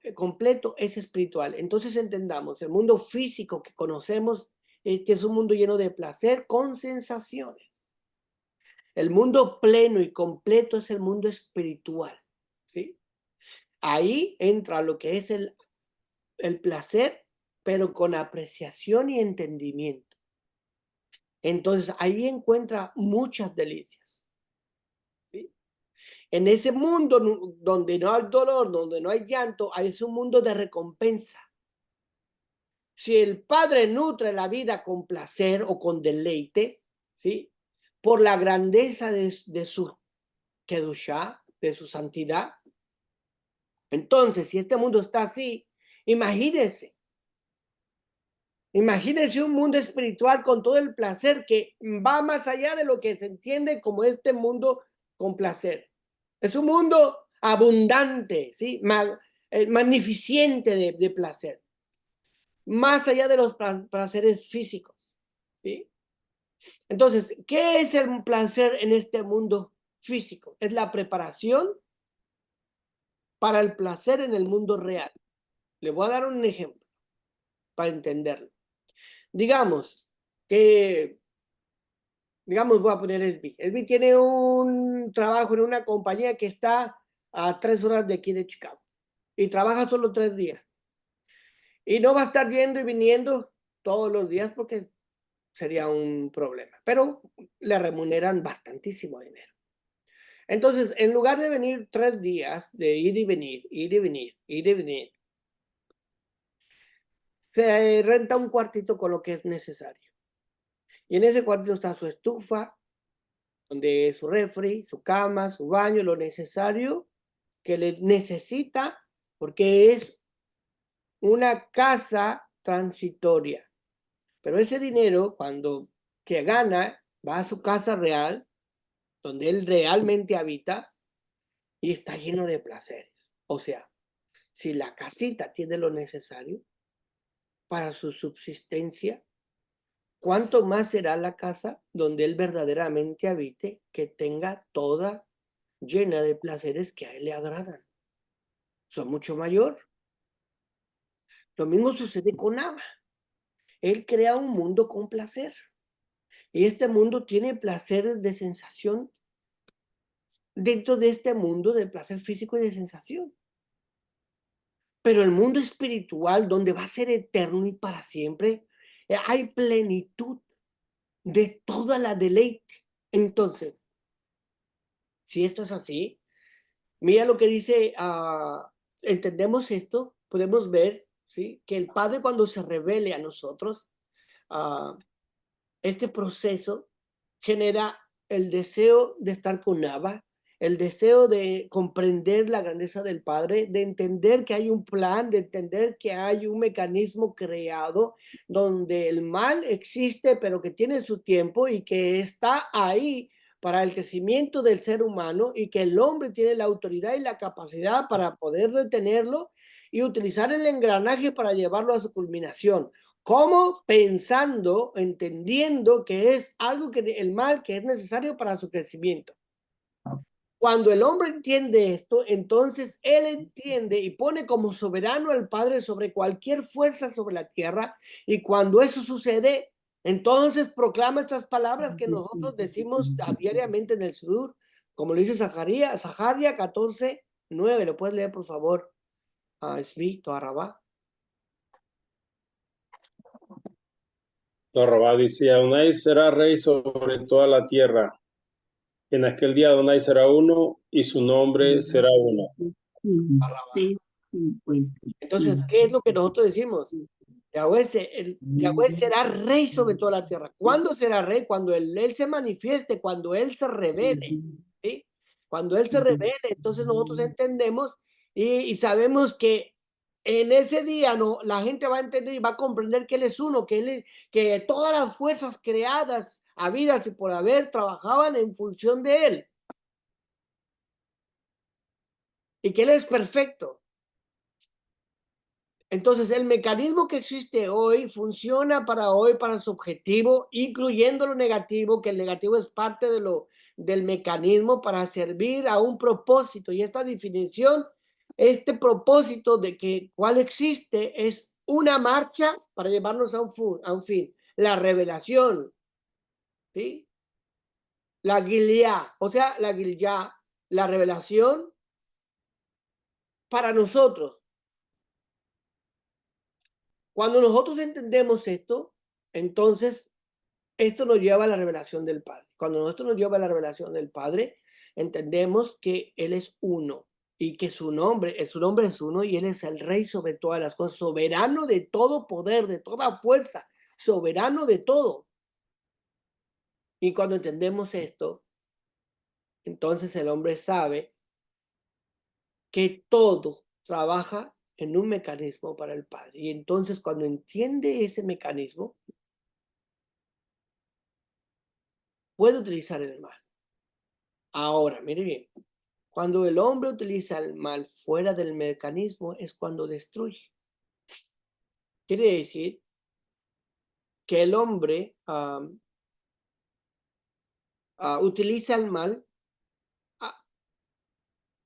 es espiritual. Entonces entendamos, el mundo físico que conocemos, es un mundo lleno de placer con sensaciones. El mundo pleno y completo es el mundo espiritual, ¿sí? Ahí entra lo que es el placer, pero con apreciación y entendimiento. Entonces ahí encuentra muchas delicias, ¿sí? En ese mundo donde no hay dolor, donde no hay llanto, es un mundo de recompensa. Si el Padre nutre la vida con placer o con deleite, ¿sí?, por la grandeza de su Kedushá, de su santidad, entonces, si este mundo está así, imagínense un mundo espiritual con todo el placer que va más allá de lo que se entiende como este mundo con placer. Es un mundo abundante, ¿sí?, magnificente de placer, más allá de los placeres físicos, ¿sí? Entonces, ¿qué es el placer en este mundo físico? Es la preparación para el placer en el mundo real. Le voy a dar un ejemplo para entenderlo. Digamos, voy a poner Esbi. Esbi tiene un trabajo en una compañía que está a 3 horas de aquí de Chicago y trabaja solo 3 días. Y no va a estar yendo y viniendo todos los días porque sería un problema, pero le remuneran bastantísimo dinero. Entonces, en lugar de venir 3 días, de ir y venir, ir y venir, ir y venir, se renta un cuartito con lo que es necesario. Y en ese cuartito está su estufa, donde su refri, su cama, su baño, lo necesario que le necesita, porque es una casa transitoria. Pero ese dinero, cuando que gana, va a su casa real, donde él realmente habita, y está lleno de placeres. O sea, si la casita tiene lo necesario para su subsistencia, ¿cuánto más será la casa donde él verdaderamente habite, que tenga toda llena de placeres que a él le agradan? Son mucho mayor. Lo mismo sucede con Abba. Él crea un mundo con placer. Y este mundo tiene placeres de sensación dentro de este mundo del placer físico y de sensación. Pero el mundo espiritual, donde va a ser eterno y para siempre, hay plenitud de toda la deleite. Entonces, si esto es así, mira lo que dice, entendemos esto, podemos ver, ¿sí?, que el Padre, cuando se revele a nosotros, este proceso genera el deseo de estar con Abba, el deseo de comprender la grandeza del Padre, de entender que hay un plan, de entender que hay un mecanismo creado donde el mal existe, pero que tiene su tiempo y que está ahí para el crecimiento del ser humano, y que el hombre tiene la autoridad y la capacidad para poder detenerlo y utilizar el engranaje para llevarlo a su culminación. ¿Cómo? Pensando, entendiendo que es algo que el mal que es necesario para su crecimiento. Cuando el hombre entiende esto, entonces él entiende y pone como soberano al Padre sobre cualquier fuerza sobre la tierra. Y cuando eso sucede, entonces proclama estas palabras que nosotros decimos diariamente en el Sudur, como lo dice Zacarías 14:9. ¿Lo puedes leer, por favor? Esvi, Toarabá. Rabá dice, Adonai será rey sobre toda la tierra. En aquel día Adonai será uno y su nombre será uno. Entonces, ¿qué es lo que nosotros decimos? Yahweh será rey sobre toda la tierra. ¿Cuándo será rey? Cuando él se manifieste, cuando él se revele, ¿sí? Cuando él se revele, entonces nosotros entendemos y sabemos que en ese día la gente va a entender y va a comprender que él es uno, que todas las fuerzas creadas, habidas y por haber, trabajaban en función de él. Y que él es perfecto. Entonces, el mecanismo que existe hoy funciona para hoy, para su objetivo, incluyendo lo negativo, que el negativo es parte del mecanismo para servir a un propósito. Y esta definición, este propósito de que cuál existe, es una marcha para llevarnos a un fin. La revelación, ¿sí? La Gilia, o sea, la Gilia, la revelación para nosotros. Cuando nosotros entendemos esto, entonces esto nos lleva a la revelación del Padre. Cuando esto nos lleva a la revelación del Padre, entendemos que Él es uno y que su nombre es uno, y Él es el Rey sobre todas las cosas, soberano de todo poder, de toda fuerza, soberano de todo. Y cuando entendemos esto, entonces el hombre sabe que todo trabaja en un mecanismo para el Padre. Y entonces cuando entiende ese mecanismo, puede utilizar el mal. Ahora, mire bien, cuando el hombre utiliza el mal fuera del mecanismo es cuando destruye. Quiere decir que el hombre utiliza el mal,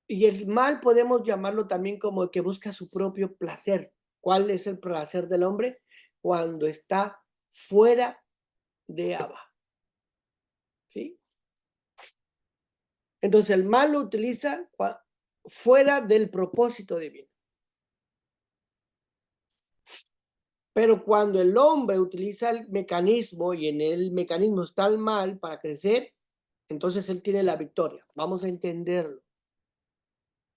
y el mal podemos llamarlo también como el que busca su propio placer. ¿Cuál es el placer del hombre? Cuando está fuera de Abba. ¿Sí? Entonces el mal lo utiliza fuera del propósito divino. Pero cuando el hombre utiliza el mecanismo y en el mecanismo está el mal para crecer, entonces él tiene la victoria. Vamos a entenderlo.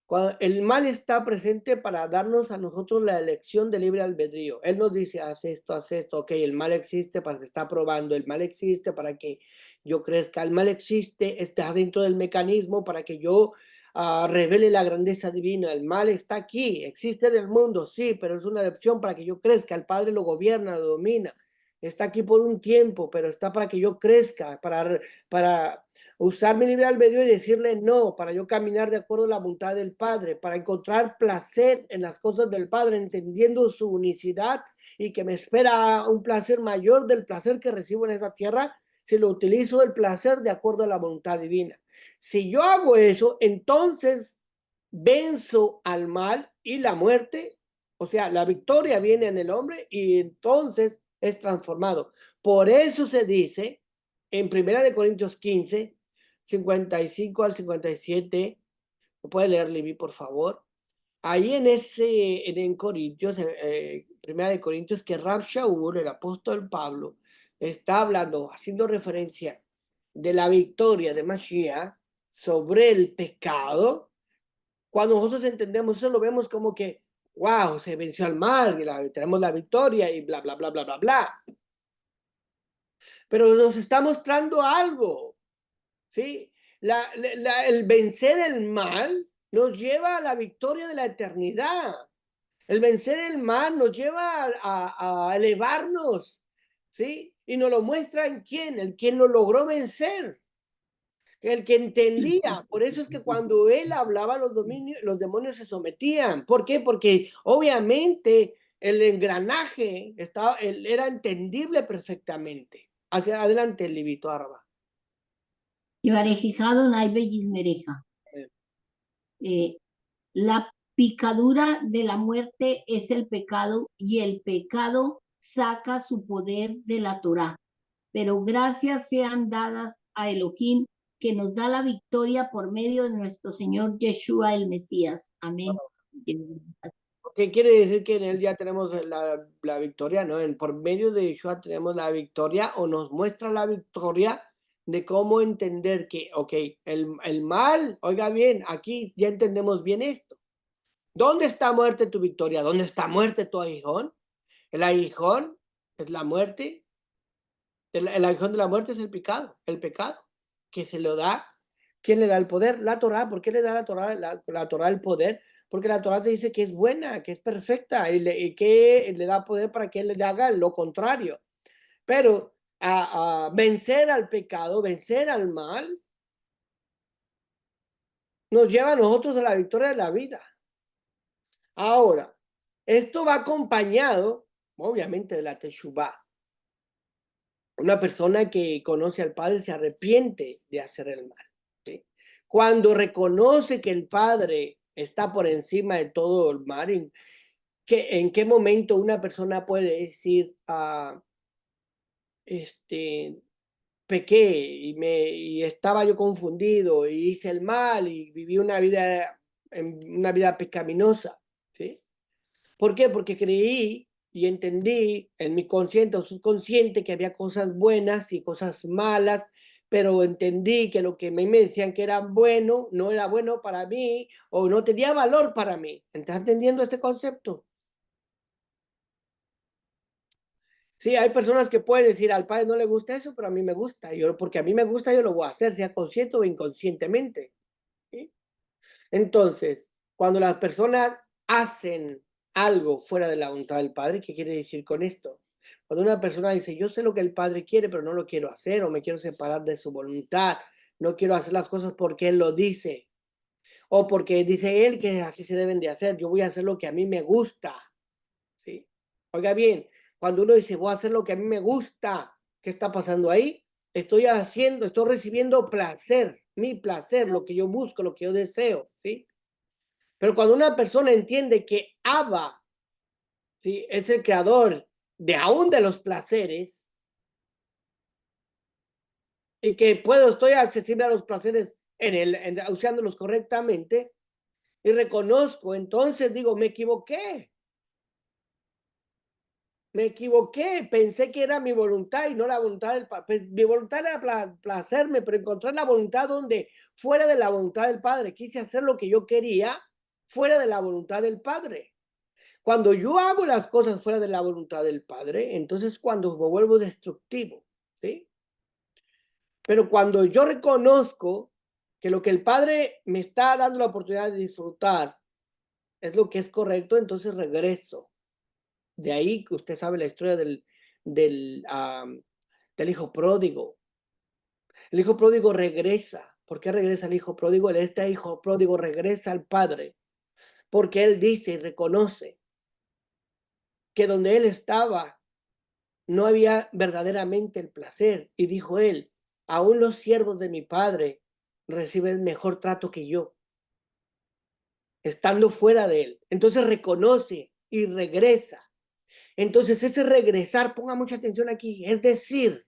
Cuando el mal está presente para darnos a nosotros la elección de libre albedrío. Él nos dice, haz esto, ok, el mal existe para que está probando, el mal existe para que yo crezca, el mal existe, está dentro del mecanismo para que yo revele la grandeza divina. El mal está aquí, existe en el mundo, sí, pero es una opción para que yo crezca. El Padre lo gobierna, lo domina. Está aquí por un tiempo, pero está para que yo crezca, para usar mi libre albedrío y decirle no, para yo caminar de acuerdo a la voluntad del Padre, para encontrar placer en las cosas del Padre, entendiendo su unicidad y que me espera un placer mayor del placer que recibo en esa tierra si lo utilizo el placer de acuerdo a la voluntad divina. Si yo hago eso, entonces venzo al mal y la muerte, o sea, la victoria viene en el hombre y entonces es transformado. Por eso se dice en 1 Corintios 15, 55 al 57. ¿Lo puede leer, Levi, por favor? Ahí en Corintios, Primera de Corintios, que Rab Shaul, el apóstol Pablo, está hablando, haciendo referencia de la victoria de Mashiach sobre el pecado. Cuando nosotros entendemos eso, lo vemos como que, wow, se venció al mal, y tenemos la victoria y bla, bla, bla, bla, bla, bla. Pero nos está mostrando algo, ¿sí? El vencer el mal nos lleva a la victoria de la eternidad. El vencer el mal nos lleva a elevarnos, ¿sí? Y nos lo muestra en quién, el quien lo logró vencer, el que entendía. Por eso es que cuando él hablaba, los demonios se sometían. ¿Por qué? Porque obviamente el engranaje era entendible perfectamente. Hacia adelante, Livito Arba. La picadura de la muerte es el pecado y el pecado saca su poder de la Torá. Pero gracias sean dadas a Elohim que nos da la victoria por medio de nuestro Señor Yeshua el Mesías. Amén. ¿Qué quiere decir? Que en él ya tenemos la victoria, ¿no? Por medio de Yeshua tenemos la victoria, o nos muestra la victoria de cómo entender que, ok, el mal, oiga bien, aquí ya entendemos bien esto. ¿Dónde está muerte tu victoria? ¿Dónde está muerte tu aguijón? El aguijón es la muerte. El aguijón de la muerte es el pecado que se lo da. ¿Quién le da el poder? La Torá. ¿Por qué le da la Torá el poder? Porque la Torá te dice que es buena, que es perfecta y que le da poder para que él le haga lo contrario. Pero a vencer al pecado, vencer al mal, nos lleva a nosotros a la victoria de la vida. Ahora, esto va acompañado, obviamente, de la Teshuvá. Una persona que conoce al Padre se arrepiente de hacer el mal, ¿sí? Cuando reconoce que el Padre está por encima de todo el mal, ¿en qué momento una persona puede decir, pequé y estaba yo confundido y hice el mal y viví una vida pecaminosa, ¿sí? ¿Por qué? Porque creí y entendí en mi consciente o subconsciente que había cosas buenas y cosas malas, pero entendí que lo que me decían que era bueno no era bueno para mí o no tenía valor para mí. ¿Estás entendiendo este concepto? Sí, hay personas que pueden decir al padre no le gusta eso, pero a mí me gusta. Porque a mí me gusta, yo lo voy a hacer, sea consciente o inconscientemente, ¿sí? Entonces, cuando las personas hacen algo fuera de la voluntad del Padre, ¿qué quiere decir con esto? Cuando una persona dice, yo sé lo que el Padre quiere, pero no lo quiero hacer, o me quiero separar de su voluntad, no quiero hacer las cosas porque Él lo dice, o porque dice Él que así se deben de hacer, yo voy a hacer lo que a mí me gusta, ¿sí? Oiga bien, cuando uno dice, voy a hacer lo que a mí me gusta, ¿qué está pasando ahí? Estoy recibiendo placer, mi placer, lo que yo busco, lo que yo deseo, ¿sí? Pero cuando una persona entiende que Abba, ¿sí?, es el creador de aún de los placeres y que estoy accesible a los placeres usándolos correctamente y reconozco, entonces digo, me equivoqué, pensé que era mi voluntad y no la voluntad del Padre. Mi voluntad era placerme, pero encontrar la voluntad donde fuera de la voluntad del Padre. Quise hacer lo que yo quería fuera de la voluntad del Padre. Cuando yo hago las cosas fuera de la voluntad del Padre, entonces cuando me vuelvo destructivo, ¿sí? Pero cuando yo reconozco que lo que el Padre me está dando la oportunidad de disfrutar es lo que es correcto, entonces regreso. De ahí que usted sabe la historia del hijo pródigo. El hijo pródigo regresa. ¿Por qué regresa el hijo pródigo? Este hijo pródigo regresa al Padre porque él dice y reconoce que donde él estaba no había verdaderamente el placer. Y dijo él, aún los siervos de mi Padre reciben mejor trato que yo, estando fuera de él. Entonces reconoce y regresa. Entonces ese regresar, ponga mucha atención aquí, es decir,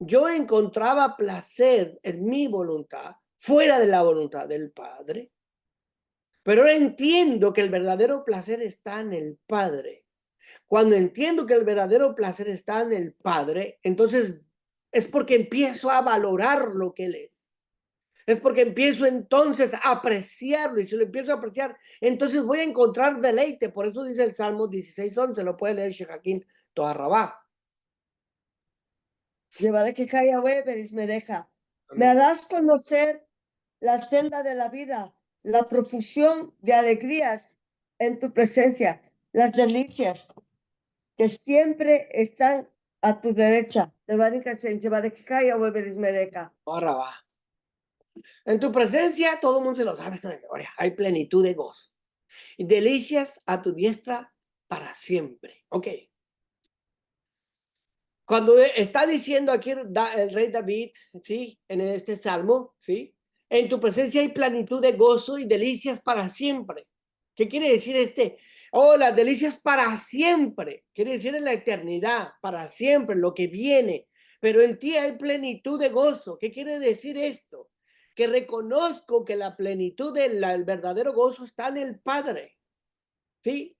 yo encontraba placer en mi voluntad, fuera de la voluntad del Padre. Pero ahora entiendo que el verdadero placer está en el Padre. Cuando entiendo que el verdadero placer está en el Padre, entonces es porque empiezo a valorar lo que Él es. Es porque empiezo entonces a apreciarlo, y si lo empiezo a apreciar, entonces voy a encontrar deleite. Por eso dice el Salmo 16:11, lo puede leer Shehakim Toharabá. Llevaré que calla Weberis me deja. Me Amén. harás conocer la senda de la vida, la profusión de alegrías en tu presencia, las delicias que siempre están a tu derecha. Llevaré que calla Weberis me deja. Toharabá. En tu presencia, todo el mundo se lo sabe esta memoria. Hay plenitud de gozo y delicias a tu diestra para siempre. Ok. Cuando está diciendo aquí el rey David, ¿sí? En este salmo, ¿sí? En tu presencia hay plenitud de gozo y delicias para siempre. ¿Qué quiere decir este? Oh, las delicias para siempre. Quiere decir en la eternidad, para siempre, lo que viene. Pero en ti hay plenitud de gozo. ¿Qué quiere decir esto? Que reconozco que la plenitud del verdadero gozo está en el Padre, ¿sí?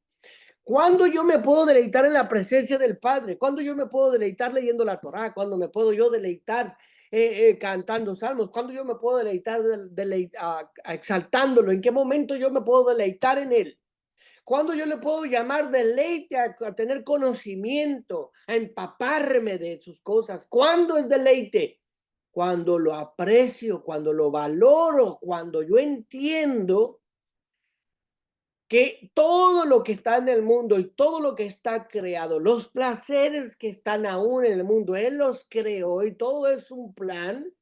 ¿Cuándo yo me puedo deleitar en la presencia del Padre? ¿Cuándo yo me puedo deleitar leyendo la Torá? ¿Cuándo me puedo yo deleitar cantando salmos? ¿Cuándo yo me puedo deleitar exaltándolo? ¿En qué momento yo me puedo deleitar en él? ¿Cuándo yo le puedo llamar deleite a tener conocimiento, a empaparme de sus cosas? ¿Cuándo es deleite? Cuando lo aprecio, cuando lo valoro, cuando yo entiendo que todo lo que está en el mundo y todo lo que está creado, los placeres que están aún en el mundo, Él los creó y todo es un plan.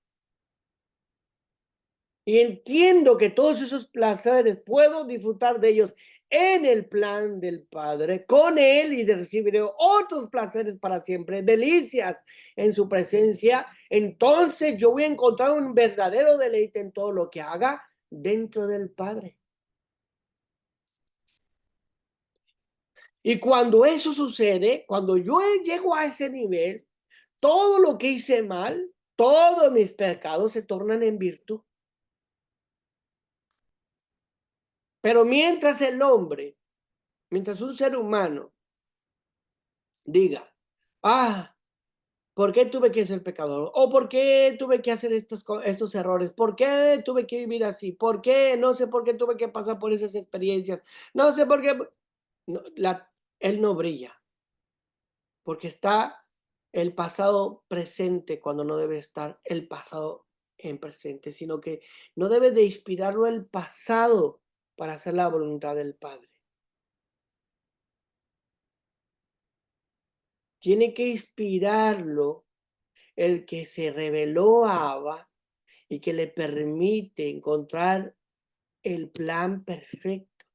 Y entiendo que todos esos placeres puedo disfrutar de ellos en el plan del Padre, con Él, y recibiré otros placeres para siempre, delicias en su presencia. Entonces yo voy a encontrar un verdadero deleite en todo lo que haga dentro del Padre. Y cuando eso sucede, cuando yo llego a ese nivel, todo lo que hice mal, todos mis pecados se tornan en virtud. Pero mientras el hombre, mientras un ser humano diga, ¿por qué tuve que ser pecador? ¿O por qué tuve que hacer estos errores? ¿Por qué tuve que vivir así? ¿Por qué? No sé por qué tuve que pasar por esas experiencias. No sé por qué. No, él no brilla. Porque está el pasado presente cuando no debe estar el pasado en presente, sino que no debe de inspirarlo el pasado para hacer la voluntad del Padre. Tiene que inspirarlo el que se reveló a Abba y que le permite encontrar el plan perfecto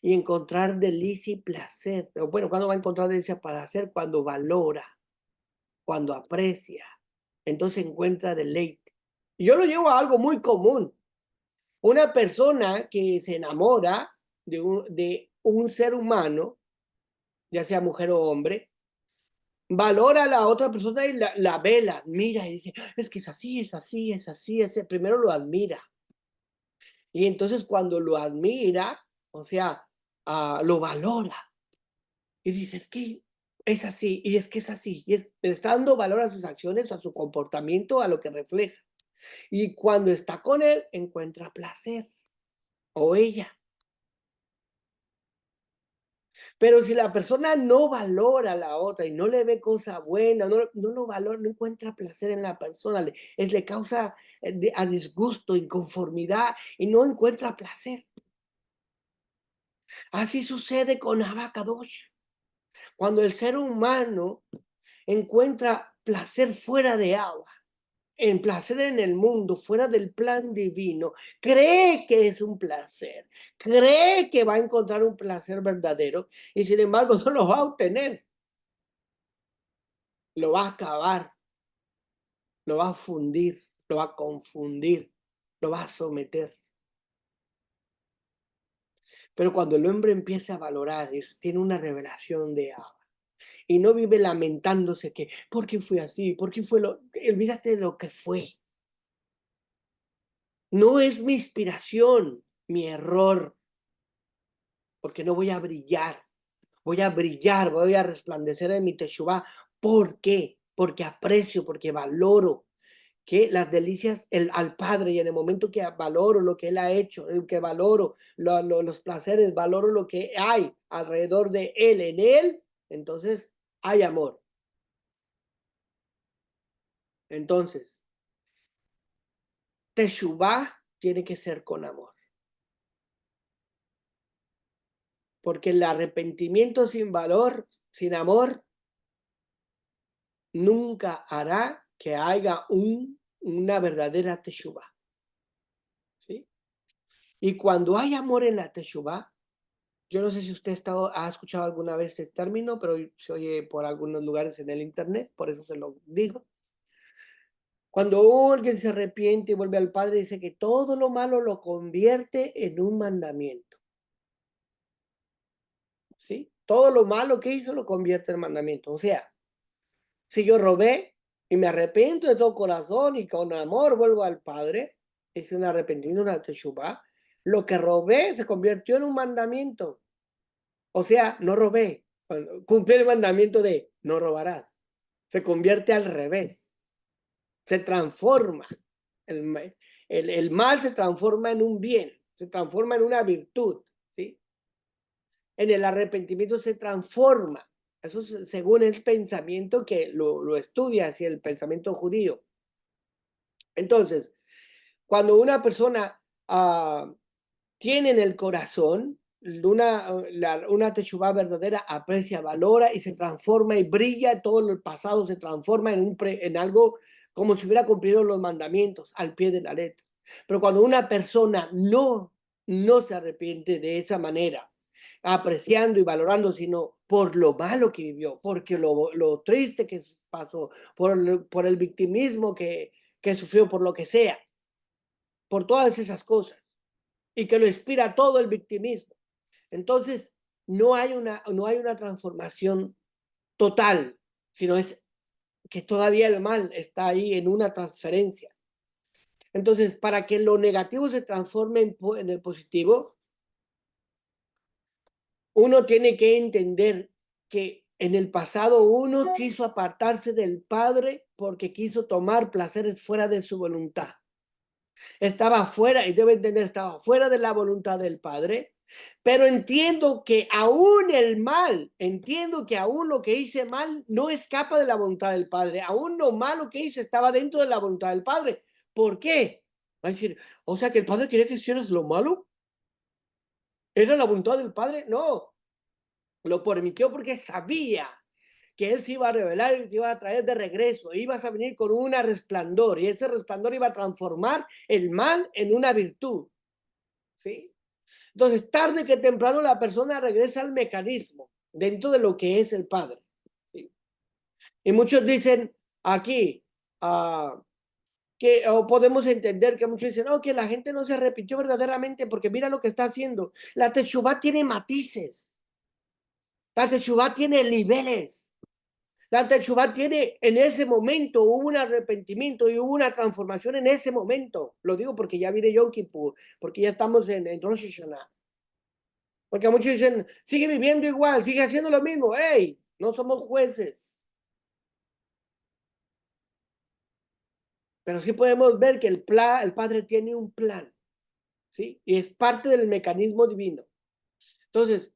y encontrar delicia y placer. Pero bueno, ¿cuándo va a encontrar delicia y placer? Cuando valora, cuando aprecia, entonces encuentra deleite. Y yo lo llevo a algo muy común. Una persona que se enamora de un ser humano, ya sea mujer o hombre, valora a la otra persona y la ve, la admira y dice, es que es así, es así, es así, primero lo admira. Y entonces cuando lo admira, o sea, lo valora y dice, es que es así, y es que es así, y le está dando valor a sus acciones, a su comportamiento, a lo que refleja. Y cuando está con él, encuentra placer, o ella. Pero si la persona no valora a la otra y no le ve cosa buena, no lo valora, no encuentra placer en la persona, le causa a disgusto, inconformidad y no encuentra placer. Así sucede con Abacadosh. Cuando el ser humano encuentra placer fuera de agua, en placer en el mundo, fuera del plan divino, cree que es un placer, cree que va a encontrar un placer verdadero y sin embargo no lo va a obtener. Lo va a acabar, lo va a fundir, lo va a confundir, lo va a someter. Pero cuando el hombre empieza a valorar, tiene una revelación de Abba. y no vive lamentándose que, ¿por qué fui así? ¿Por qué fue lo? Olvídate de lo que fue. No es mi inspiración, mi error, porque no voy a brillar. Voy a brillar, voy a resplandecer en mi Teshuvá. ¿Por qué? Porque aprecio, porque valoro que las delicias al Padre, y en el momento que valoro lo que Él ha hecho, que valoro los placeres, valoro lo que hay alrededor de Él, en Él, entonces hay amor. Entonces, Teshuvá tiene que ser con amor. Porque el arrepentimiento sin valor, sin amor, nunca hará que haya una verdadera Teshuvá. ¿Sí? Y cuando hay amor en la Teshuvá, yo no sé si usted ha escuchado alguna vez este término, pero se oye por algunos lugares en el internet, por eso se lo digo. Cuando alguien se arrepiente y vuelve al Padre, dice que todo lo malo lo convierte en un mandamiento. ¿Sí? Todo lo malo que hizo lo convierte en mandamiento. O sea, si yo robé y me arrepiento de todo corazón y con amor vuelvo al Padre, es un arrepentimiento, una teshuvá, lo que robé se convirtió en un mandamiento. O sea, no robé, cumplí el mandamiento de no robarás. Se convierte al revés, se transforma. El mal se transforma en un bien, se transforma en una virtud. ¿Sí? En el arrepentimiento se transforma. Eso es según el pensamiento que lo estudia, así el pensamiento judío. Entonces, cuando una persona tiene en el corazón una teshuvá verdadera, aprecia, valora y se transforma y brilla, todo el pasado se transforma en algo como si hubiera cumplido los mandamientos al pie de la letra. Pero cuando una persona no se arrepiente de esa manera, apreciando y valorando, sino por lo malo que vivió, porque lo triste que pasó, por el victimismo que sufrió, por lo que sea, por todas esas cosas, y que lo inspira todo el victimismo. Entonces, no hay una transformación total, sino es que todavía el mal está ahí en una transferencia. Entonces, para que lo negativo se transforme en el positivo, uno tiene que entender que en el pasado uno quiso apartarse del Padre porque quiso tomar placeres fuera de su voluntad. Estaba fuera, y debe entender, estaba fuera de la voluntad del Padre, pero entiendo que aún el mal, entiendo que aún lo que hice mal no escapa de la voluntad del Padre, aún lo malo que hice estaba dentro de la voluntad del Padre. ¿Por qué? Va a decir, o sea que el Padre quería que hicieras lo malo. ¿Era la voluntad del Padre? No, lo permitió porque sabía que Él se iba a revelar y te iba a traer de regreso, ibas a venir con un resplandor y ese resplandor iba a transformar el mal en una virtud. ¿Sí? Entonces, tarde que temprano la persona regresa al mecanismo dentro de lo que es el Padre. ¿Sí? Y muchos dicen aquí o podemos entender que muchos dicen, que la gente no se arrepintió verdaderamente porque mira lo que está haciendo. La teshuvá tiene matices. La teshuvá tiene niveles. La teshuvá tiene, en ese momento hubo un arrepentimiento y hubo una transformación en ese momento. Lo digo porque ya viene Yom Kippur, porque ya estamos en Rosh Hashanah. Porque muchos dicen, sigue viviendo igual, sigue haciendo lo mismo. ¡Ey! No somos jueces. Pero sí podemos ver que el Padre tiene un plan, ¿sí? Y es parte del mecanismo divino. Entonces,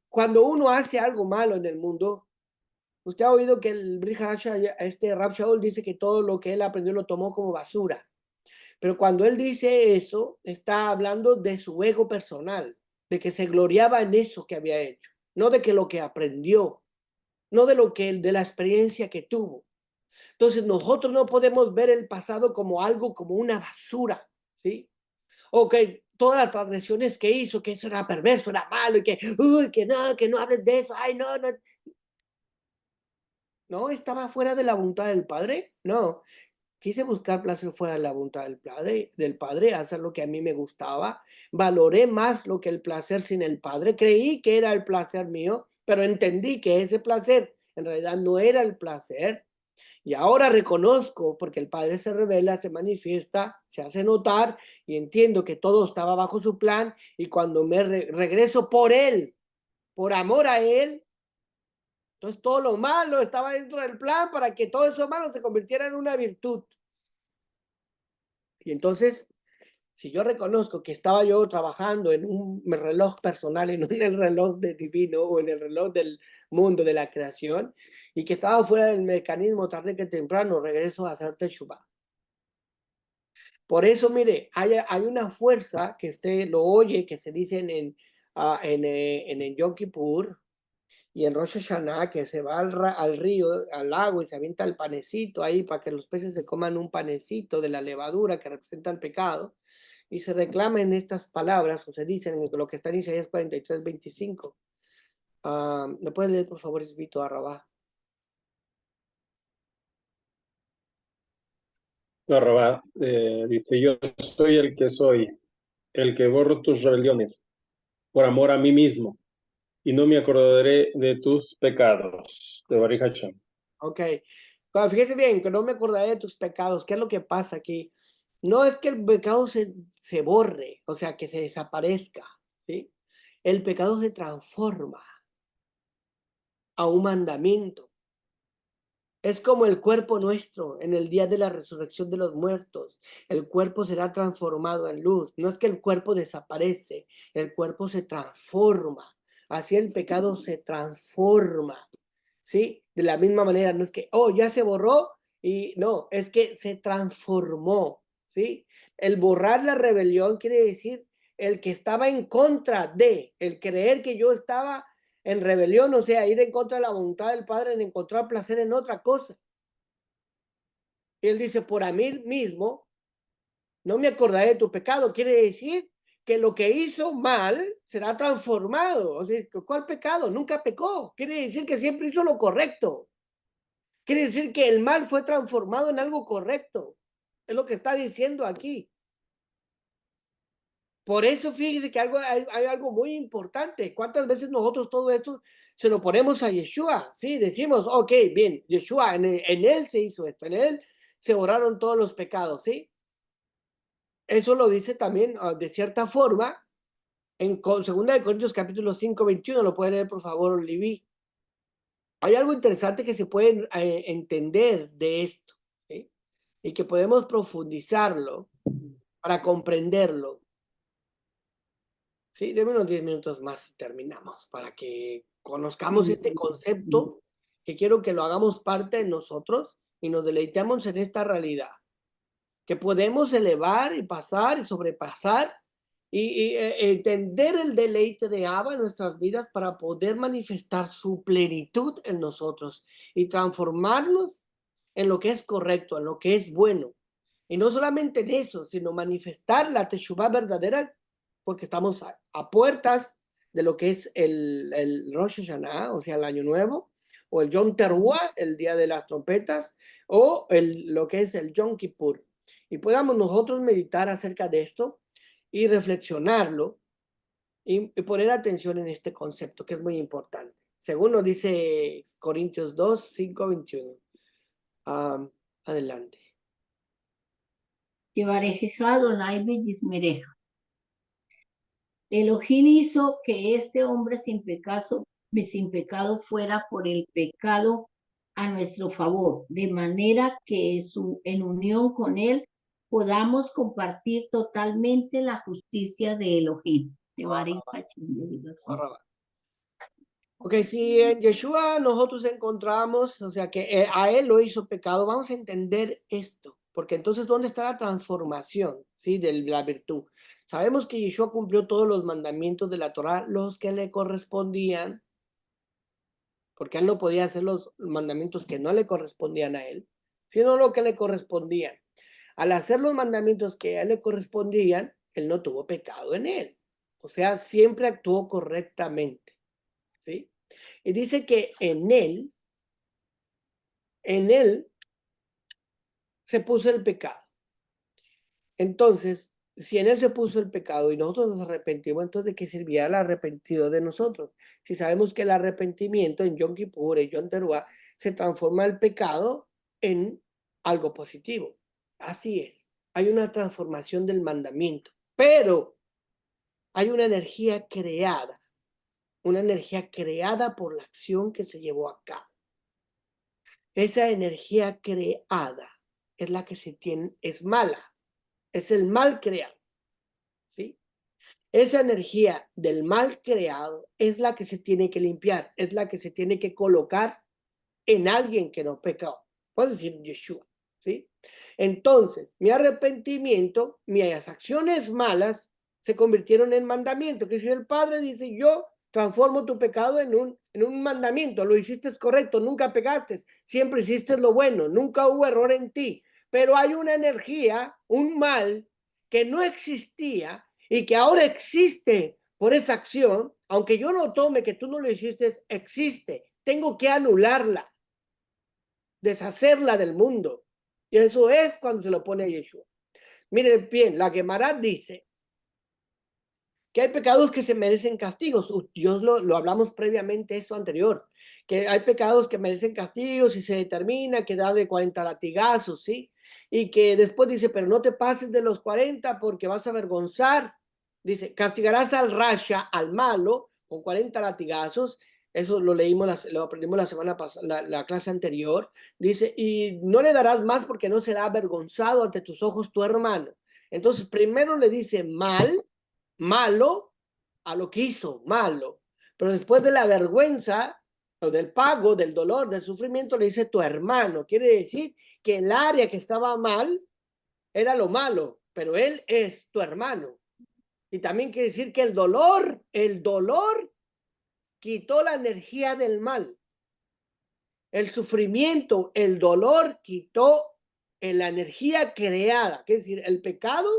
cuando uno hace algo malo en el mundo, usted ha oído que el Rab Shaul dice que todo lo que él aprendió lo tomó como basura. Pero cuando él dice eso, está hablando de su ego personal, de que se gloriaba en eso que había hecho, no de que lo que aprendió, no de la experiencia que tuvo. Entonces nosotros no podemos ver el pasado como algo, como una basura, ¿sí? O que todas las transgresiones que hizo, que eso era perverso, era malo, y que no hables de eso, ay, no. No, estaba fuera de la voluntad del Padre, no. Quise buscar placer fuera de la voluntad del padre, hacer lo que a mí me gustaba. Valoré más lo que el placer sin el Padre. Creí que era el placer mío, pero entendí que ese placer en realidad no era el placer. Y ahora reconozco, porque el Padre se revela, se manifiesta, se hace notar y entiendo que todo estaba bajo su plan. Y cuando me regreso por Él, por amor a Él, entonces todo lo malo estaba dentro del plan para que todo eso malo se convirtiera en una virtud. Y entonces, si yo reconozco que estaba yo trabajando en un reloj personal y no en el reloj divino o en el reloj del mundo de la creación, y que estaba fuera del mecanismo tarde que temprano, regreso a hacer Teshuvah. Por eso, mire, hay una fuerza que usted lo oye, que se dice en el Yom Kippur y en Rosh Hashanah, que se va al río, al lago y se avienta el panecito ahí para que los peces se coman un panecito de la levadura que representa el pecado. Y se reclaman estas palabras, o se dicen en lo que está en Isaías 43:25. ¿Me puedes leer, por favor, Esbito Arrabá? Rabá, dice, yo soy el que soy, el que borro tus rebeliones, por amor a mí mismo, y no me acordaré de tus pecados. De Baruch Hashem. Ok. Fíjese bien, que no me acordaré de tus pecados. ¿Qué es lo que pasa aquí? No es que el pecado se borre, o sea, que se desaparezca, ¿sí? El pecado se transforma a un mandamiento. Es como el cuerpo nuestro en el día de la resurrección de los muertos. El cuerpo será transformado en luz. No es que el cuerpo desaparece, el cuerpo se transforma. Así el pecado se transforma, ¿sí? De la misma manera, no es que, oh, ya se borró, y no, es que se transformó, ¿sí? El borrar la rebelión quiere decir el que estaba en contra de, el creer que yo estaba en rebelión, o sea, ir en contra de la voluntad del Padre, en encontrar placer en otra cosa. Y él dice, por a mí mismo, no me acordaré de tu pecado. Quiere decir que lo que hizo mal será transformado. O sea, ¿cuál pecado? Nunca pecó. Quiere decir que siempre hizo lo correcto. Quiere decir que el mal fue transformado en algo correcto. Es lo que está diciendo aquí. Por eso fíjese que hay algo muy importante. ¿Cuántas veces nosotros todo esto se lo ponemos a Yeshua? Sí, decimos, ok, bien, Yeshua, en él se hizo esto, en él se borraron todos los pecados, ¿sí? Eso lo dice también de cierta forma en 2 Corintios capítulo 5:21. Lo puede leer, por favor, Oliví. Hay algo interesante que se puede entender de esto, ¿sí? Y que podemos profundizarlo para comprenderlo. Sí, deme unos 10 minutos más y terminamos para que conozcamos este concepto, que quiero que lo hagamos parte de nosotros y nos deleitemos en esta realidad, que podemos elevar y pasar y sobrepasar y entender el deleite de Abba en nuestras vidas para poder manifestar su plenitud en nosotros y transformarnos en lo que es correcto, en lo que es bueno. Y no solamente en eso, sino manifestar la Teshuvah verdadera, porque estamos a puertas de lo que es el Rosh Hashanah, o sea, el Año Nuevo, o el Yom Teruah, el Día de las Trompetas, o lo que es el Yom Kippur. Y podamos nosotros meditar acerca de esto y reflexionarlo y poner atención en este concepto que es muy importante. Según nos dice Corintios 2:5-21. Adelante. Elohim hizo que este hombre sin pecado fuera por el pecado a nuestro favor, de manera que en unión con él podamos compartir totalmente la justicia de Elohim. Ok, si en Yeshua nosotros encontramos, o sea, que a él lo hizo pecado, vamos a entender esto, porque entonces, ¿dónde está la transformación, sí, de la virtud? Sabemos que Yeshua cumplió todos los mandamientos de la Torá, los que le correspondían, porque él no podía hacer los mandamientos que no le correspondían a él, sino lo que le correspondían. Al hacer los mandamientos que a él le correspondían, él no tuvo pecado en él. O sea, siempre actuó correctamente, ¿sí? Y dice que en él se puso el pecado. Entonces, si en él se puso el pecado y nosotros nos arrepentimos, entonces ¿de qué servía el arrepentido de nosotros? Si sabemos que el arrepentimiento en Yom Kippur, en Yom Teruah, se transforma el pecado en algo positivo. Así es. Hay una transformación del mandamiento, pero hay una energía creada por la acción que se llevó a cabo. Esa energía creada es la que se tiene, es mala, es el mal creado, ¿sí? Esa energía del mal creado es la que se tiene que limpiar, es la que se tiene que colocar en alguien que no pecó. Puedes decir Yeshua, ¿sí? Entonces, mi arrepentimiento, mis acciones malas se convirtieron en mandamiento, que si el Padre dice, yo transformo tu pecado en un mandamiento, lo hiciste correcto, nunca pegaste, siempre hiciste lo bueno, nunca hubo error en ti, pero hay una energía, un mal que no existía y que ahora existe por esa acción, aunque yo no tome que tú no lo hiciste, existe, tengo que anularla, deshacerla del mundo. Y eso es cuando se lo pone a Yeshua. Miren bien, la Gemara dice que hay pecados que se merecen castigos. Dios lo hablamos previamente, eso anterior, que hay pecados que merecen castigos y se determina que da de 40 latigazos, ¿sí? Y que después dice, pero no te pases de los 40 porque vas a avergonzar. Dice, castigarás al rasha, al malo, con 40 latigazos. Eso lo leímos, lo aprendimos la semana pasada, la clase anterior. Dice, y no le darás más porque no será avergonzado ante tus ojos tu hermano. Entonces, primero le dice malo a lo que hizo, malo. Pero después de la vergüenza, o del pago, del dolor, del sufrimiento, le dice tu hermano. Quiere decir que el área que estaba mal era lo malo, pero él es tu hermano. Y también quiere decir que el dolor quitó la energía del mal. El sufrimiento, el dolor quitó la energía creada. Quiere decir, el pecado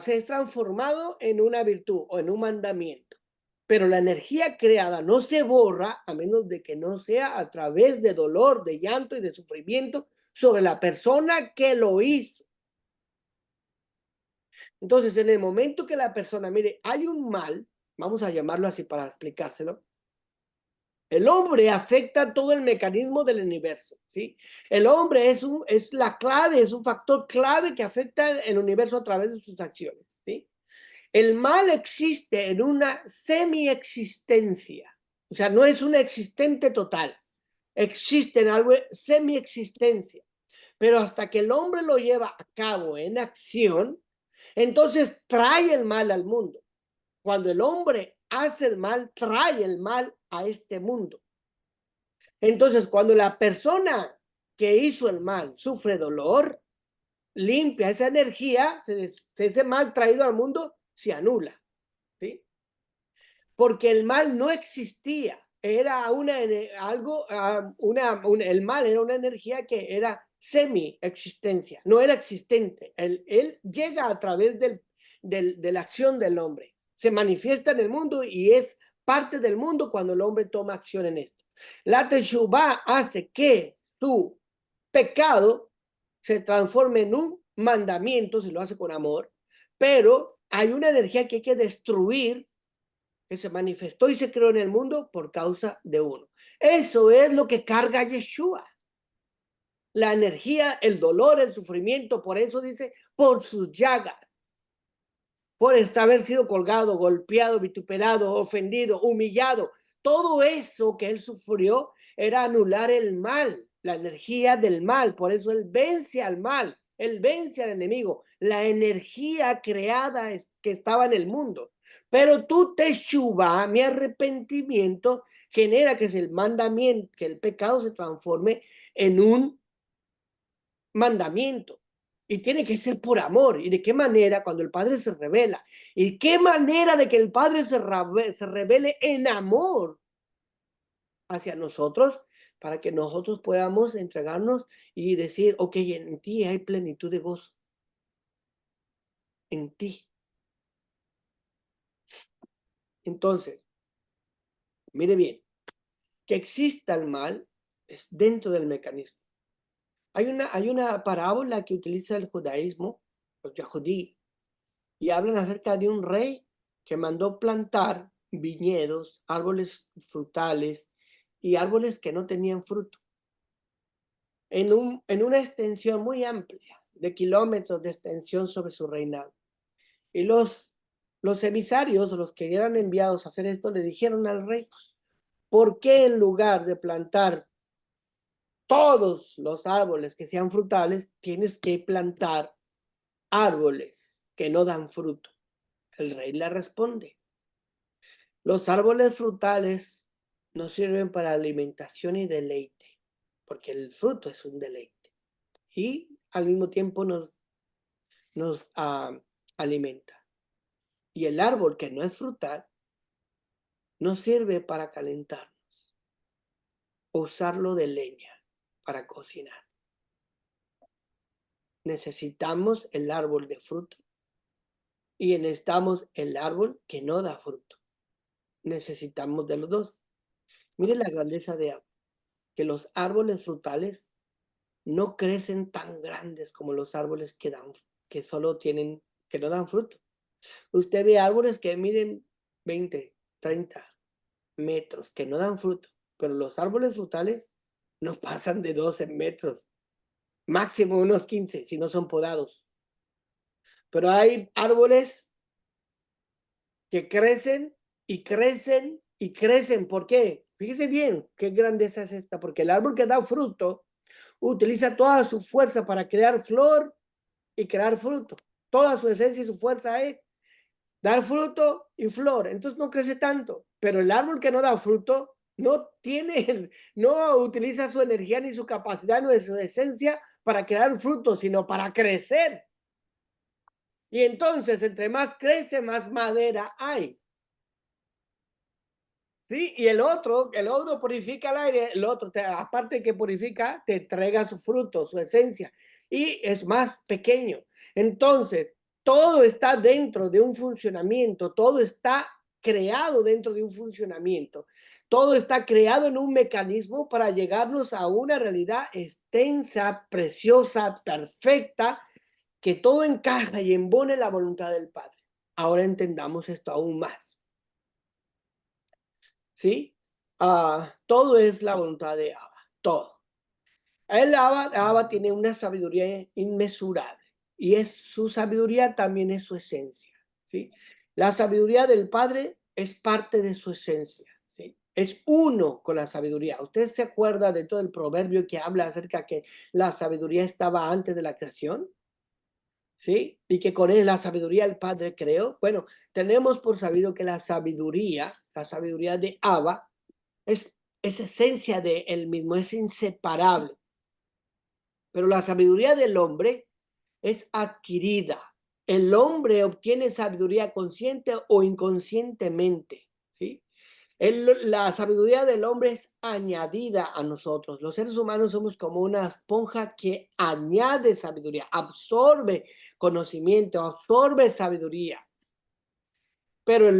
se es transformado en una virtud o en un mandamiento. Pero la energía creada no se borra a menos de que no sea a través de dolor, de llanto y de sufrimiento sobre la persona que lo hizo. Entonces, en el momento que la persona, mire, hay un mal, vamos a llamarlo así para explicárselo, el hombre afecta todo el mecanismo del universo, ¿sí? El hombre es la clave, es un factor clave que afecta el universo a través de sus acciones, ¿sí? El mal existe en una semi-existencia, o sea, no es una existente total, existe en algo semi-existencia, pero hasta que el hombre lo lleva a cabo en acción, entonces trae el mal al mundo. Cuando el hombre hace el mal, trae el mal a este mundo. Entonces, cuando la persona que hizo el mal sufre dolor, limpia esa energía, ese mal traído al mundo se anula, ¿sí? Porque el mal no existía, era el mal era una energía que era semi-existencia, no era existente. Él llega a través de la acción del hombre, se manifiesta en el mundo y es parte del mundo cuando el hombre toma acción en esto. La Teshuvah hace que tu pecado se transforme en un mandamiento, si lo hace con amor, pero hay una energía que hay que destruir, que se manifestó y se creó en el mundo por causa de uno. Eso es lo que carga Yeshua. La energía, el dolor, el sufrimiento, por eso dice, por sus llagas, por haber sido colgado, golpeado, vituperado, ofendido, humillado. Todo eso que él sufrió era anular el mal, la energía del mal. Por eso él vence al mal, él vence al enemigo, la energía creada que estaba en el mundo. Pero tu teshuva, mi arrepentimiento, genera que el mandamiento, que el pecado se transforme en un mandamiento. Y tiene que ser por amor. ¿Y de qué manera? Cuando el Padre se revela. ¿Y qué manera de que el Padre se revele en amor hacia nosotros? Para que nosotros podamos entregarnos y decir, ok, en ti hay plenitud de gozo. En ti. Entonces, mire bien, que exista el mal es dentro del mecanismo. Hay una parábola que utiliza el judaísmo los Yahudí, y hablan acerca de un rey que mandó plantar viñedos, árboles frutales y árboles que no tenían fruto, en una extensión muy amplia, de kilómetros de extensión sobre su reinado. Y los emisarios, los que eran enviados a hacer esto, le dijeron al rey, ¿por qué en lugar de plantar todos los árboles que sean frutales, tienes que plantar árboles que no dan fruto? El rey le responde, los árboles frutales nos sirven para alimentación y deleite, porque el fruto es un deleite y al mismo tiempo nos alimenta. Y el árbol que no es frutal nos sirve para calentarnos o usarlo de leña para cocinar. Necesitamos el árbol de fruto y necesitamos el árbol que no da fruto. Necesitamos de los dos. Mire la grandeza de Abba, que los árboles frutales no crecen tan grandes como los árboles que no dan fruto. Usted ve árboles que miden 20, 30 metros, que no dan fruto, pero los árboles frutales no pasan de 12 metros, máximo unos 15 si no son podados. Pero hay árboles que crecen y crecen y crecen. ¿Por qué? Fíjese bien qué grandeza es esta, porque el árbol que da fruto utiliza toda su fuerza para crear flor y crear fruto. Toda su esencia y su fuerza es dar fruto y flor. Entonces no crece tanto. Pero el árbol que no da fruto no utiliza su energía ni su capacidad ni su esencia para crear fruto, sino para crecer. Y entonces, entre más crece, más madera hay. ¿Sí? Y el otro purifica el aire, el otro, aparte que purifica, te entrega su fruto, su esencia, y es más pequeño. Entonces, todo está dentro de un funcionamiento, todo está creado dentro de un funcionamiento, todo está creado en un mecanismo para llegarnos a una realidad extensa, preciosa, perfecta, que todo encaja y embone la voluntad del Padre. Ahora entendamos esto aún más. ¿Sí? Todo es la voluntad de Abba, todo. Abba tiene una sabiduría inmesurable y su sabiduría también es su esencia, ¿sí? La sabiduría del Padre es parte de su esencia, ¿sí? Es uno con la sabiduría. ¿Usted se acuerda de todo el proverbio que habla acerca que la sabiduría estaba antes de la creación? ¿Sí? Y que con él la sabiduría el Padre creó. Bueno, tenemos por sabido que la sabiduría de Abba, es esencia de él mismo, es inseparable. Pero la sabiduría del hombre es adquirida. El hombre obtiene sabiduría consciente o inconscientemente, ¿sí? La sabiduría del hombre es añadida a nosotros. Los seres humanos somos como una esponja que añade sabiduría, absorbe conocimiento, absorbe sabiduría. Pero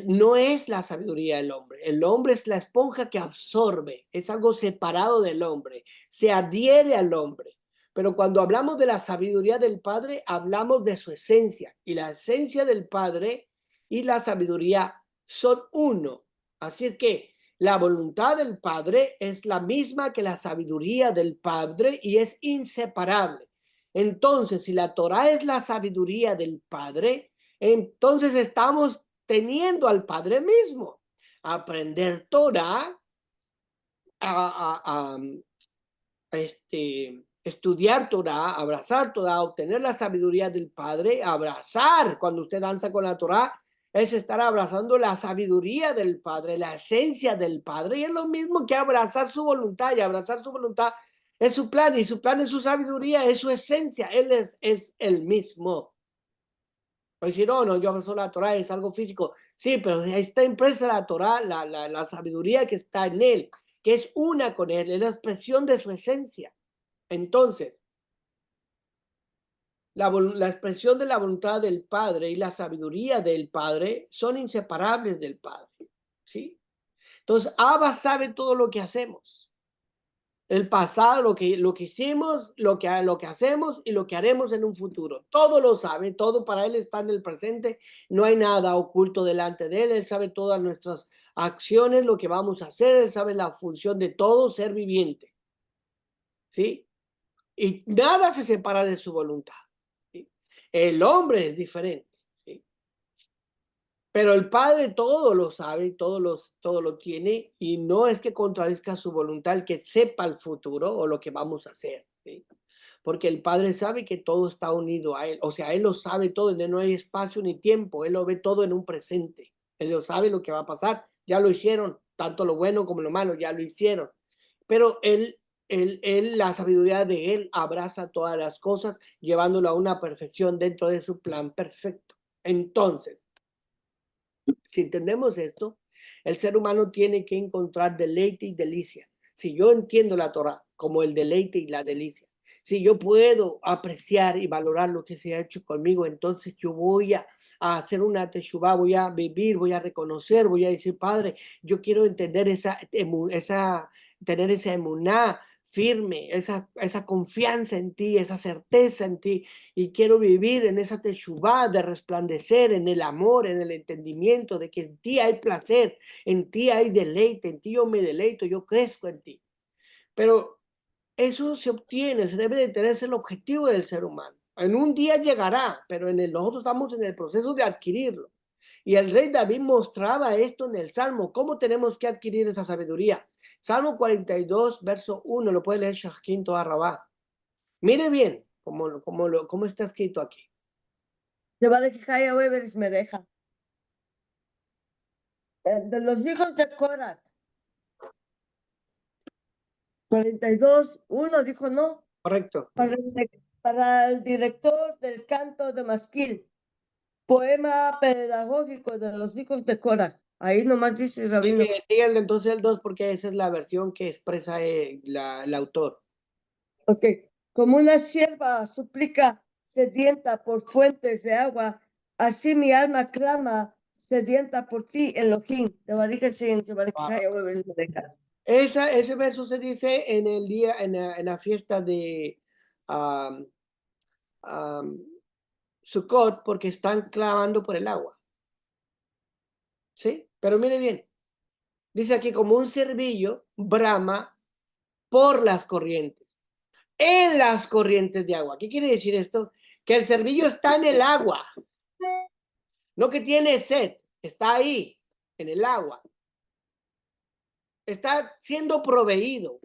no es la sabiduría del hombre. El hombre es la esponja que absorbe, es algo separado del hombre, se adhiere al hombre. Pero cuando hablamos de la sabiduría del Padre, hablamos de su esencia. Y la esencia del Padre y la sabiduría son uno. Así es que la voluntad del Padre es la misma que la sabiduría del Padre y es inseparable. Entonces, si la Torá es la sabiduría del Padre, entonces estamos teniendo al Padre mismo. Aprender Torah, estudiar Torah, abrazar Torah, obtener la sabiduría del Padre, abrazar, cuando usted danza con la Torah, es estar abrazando la sabiduría del Padre, la esencia del Padre, y es lo mismo que abrazar su voluntad, y abrazar su voluntad es su plan, y su plan es su sabiduría, es su esencia, él es el mismo. O decir, no, yo abrazo la Torah, es algo físico. Sí, pero está impresa la Torah, la sabiduría que está en él, que es una con él, es la expresión de su esencia. Entonces, la expresión de la voluntad del Padre y la sabiduría del Padre son inseparables del Padre, ¿sí? Entonces, Abba sabe todo lo que hacemos. El pasado, lo que hicimos, lo que hacemos y lo que haremos en un futuro. Todo lo sabe, todo para él está en el presente. No hay nada oculto delante de él. Él sabe todas nuestras acciones, lo que vamos a hacer. Él sabe la función de todo ser viviente. ¿Sí? Y nada se separa de su voluntad. ¿Sí? El hombre es diferente. ¿Sí? Pero el Padre todo lo sabe, todo lo tiene, y no es que contradizca su voluntad, el que sepa el futuro o lo que vamos a hacer, ¿sí? Porque el Padre sabe que todo está unido a Él, o sea, Él lo sabe todo, no hay espacio ni tiempo, Él lo ve todo en un presente, Él lo sabe lo que va a pasar, ya lo hicieron, tanto lo bueno como lo malo, ya lo hicieron, pero la sabiduría de Él abraza todas las cosas, llevándolo a una perfección dentro de su plan perfecto. Entonces, si entendemos esto, el ser humano tiene que encontrar deleite y delicia. Si yo entiendo la Torah como el deleite y la delicia, si yo puedo apreciar y valorar lo que se ha hecho conmigo, entonces yo voy a hacer una teshuvah, voy a vivir, voy a reconocer, voy a decir, Padre, yo quiero entender tener esa emuná firme, esa confianza en ti, esa certeza en ti, y quiero vivir en esa teshuvá de resplandecer en el amor, en el entendimiento de que en ti hay placer, en ti hay deleite, en ti yo me deleito, yo crezco en ti. Pero eso se obtiene, se debe de tener el objetivo del ser humano. En un día llegará, pero nosotros estamos en el proceso de adquirirlo. Y el rey David mostraba esto en el Salmo, cómo tenemos que adquirir esa sabiduría. Salmo 42, verso 1, lo puede leer Shachkin Toa Rabá. Mire bien cómo está escrito aquí. me deja. De los hijos de Korah, 42, uno dijo no. Correcto. Para el director del canto de Masquil, poema pedagógico de los hijos de Korah. Ahí nomás dice Rabino. Síguele entonces el 2 porque esa es la versión que expresa el autor. Ok. Como una sierva suplica sedienta por fuentes de agua, así mi alma clama sedienta por ti, Elohim. Ese verso se dice en el día, en la fiesta de Sukkot, porque están clamando por el agua. ¿Sí? Pero mire bien. Dice aquí, como un cervillo brama por las corrientes. En las corrientes de agua. ¿Qué quiere decir esto? Que el cervillo está en el agua. No que tiene sed. Está ahí, en el agua. Está siendo proveído.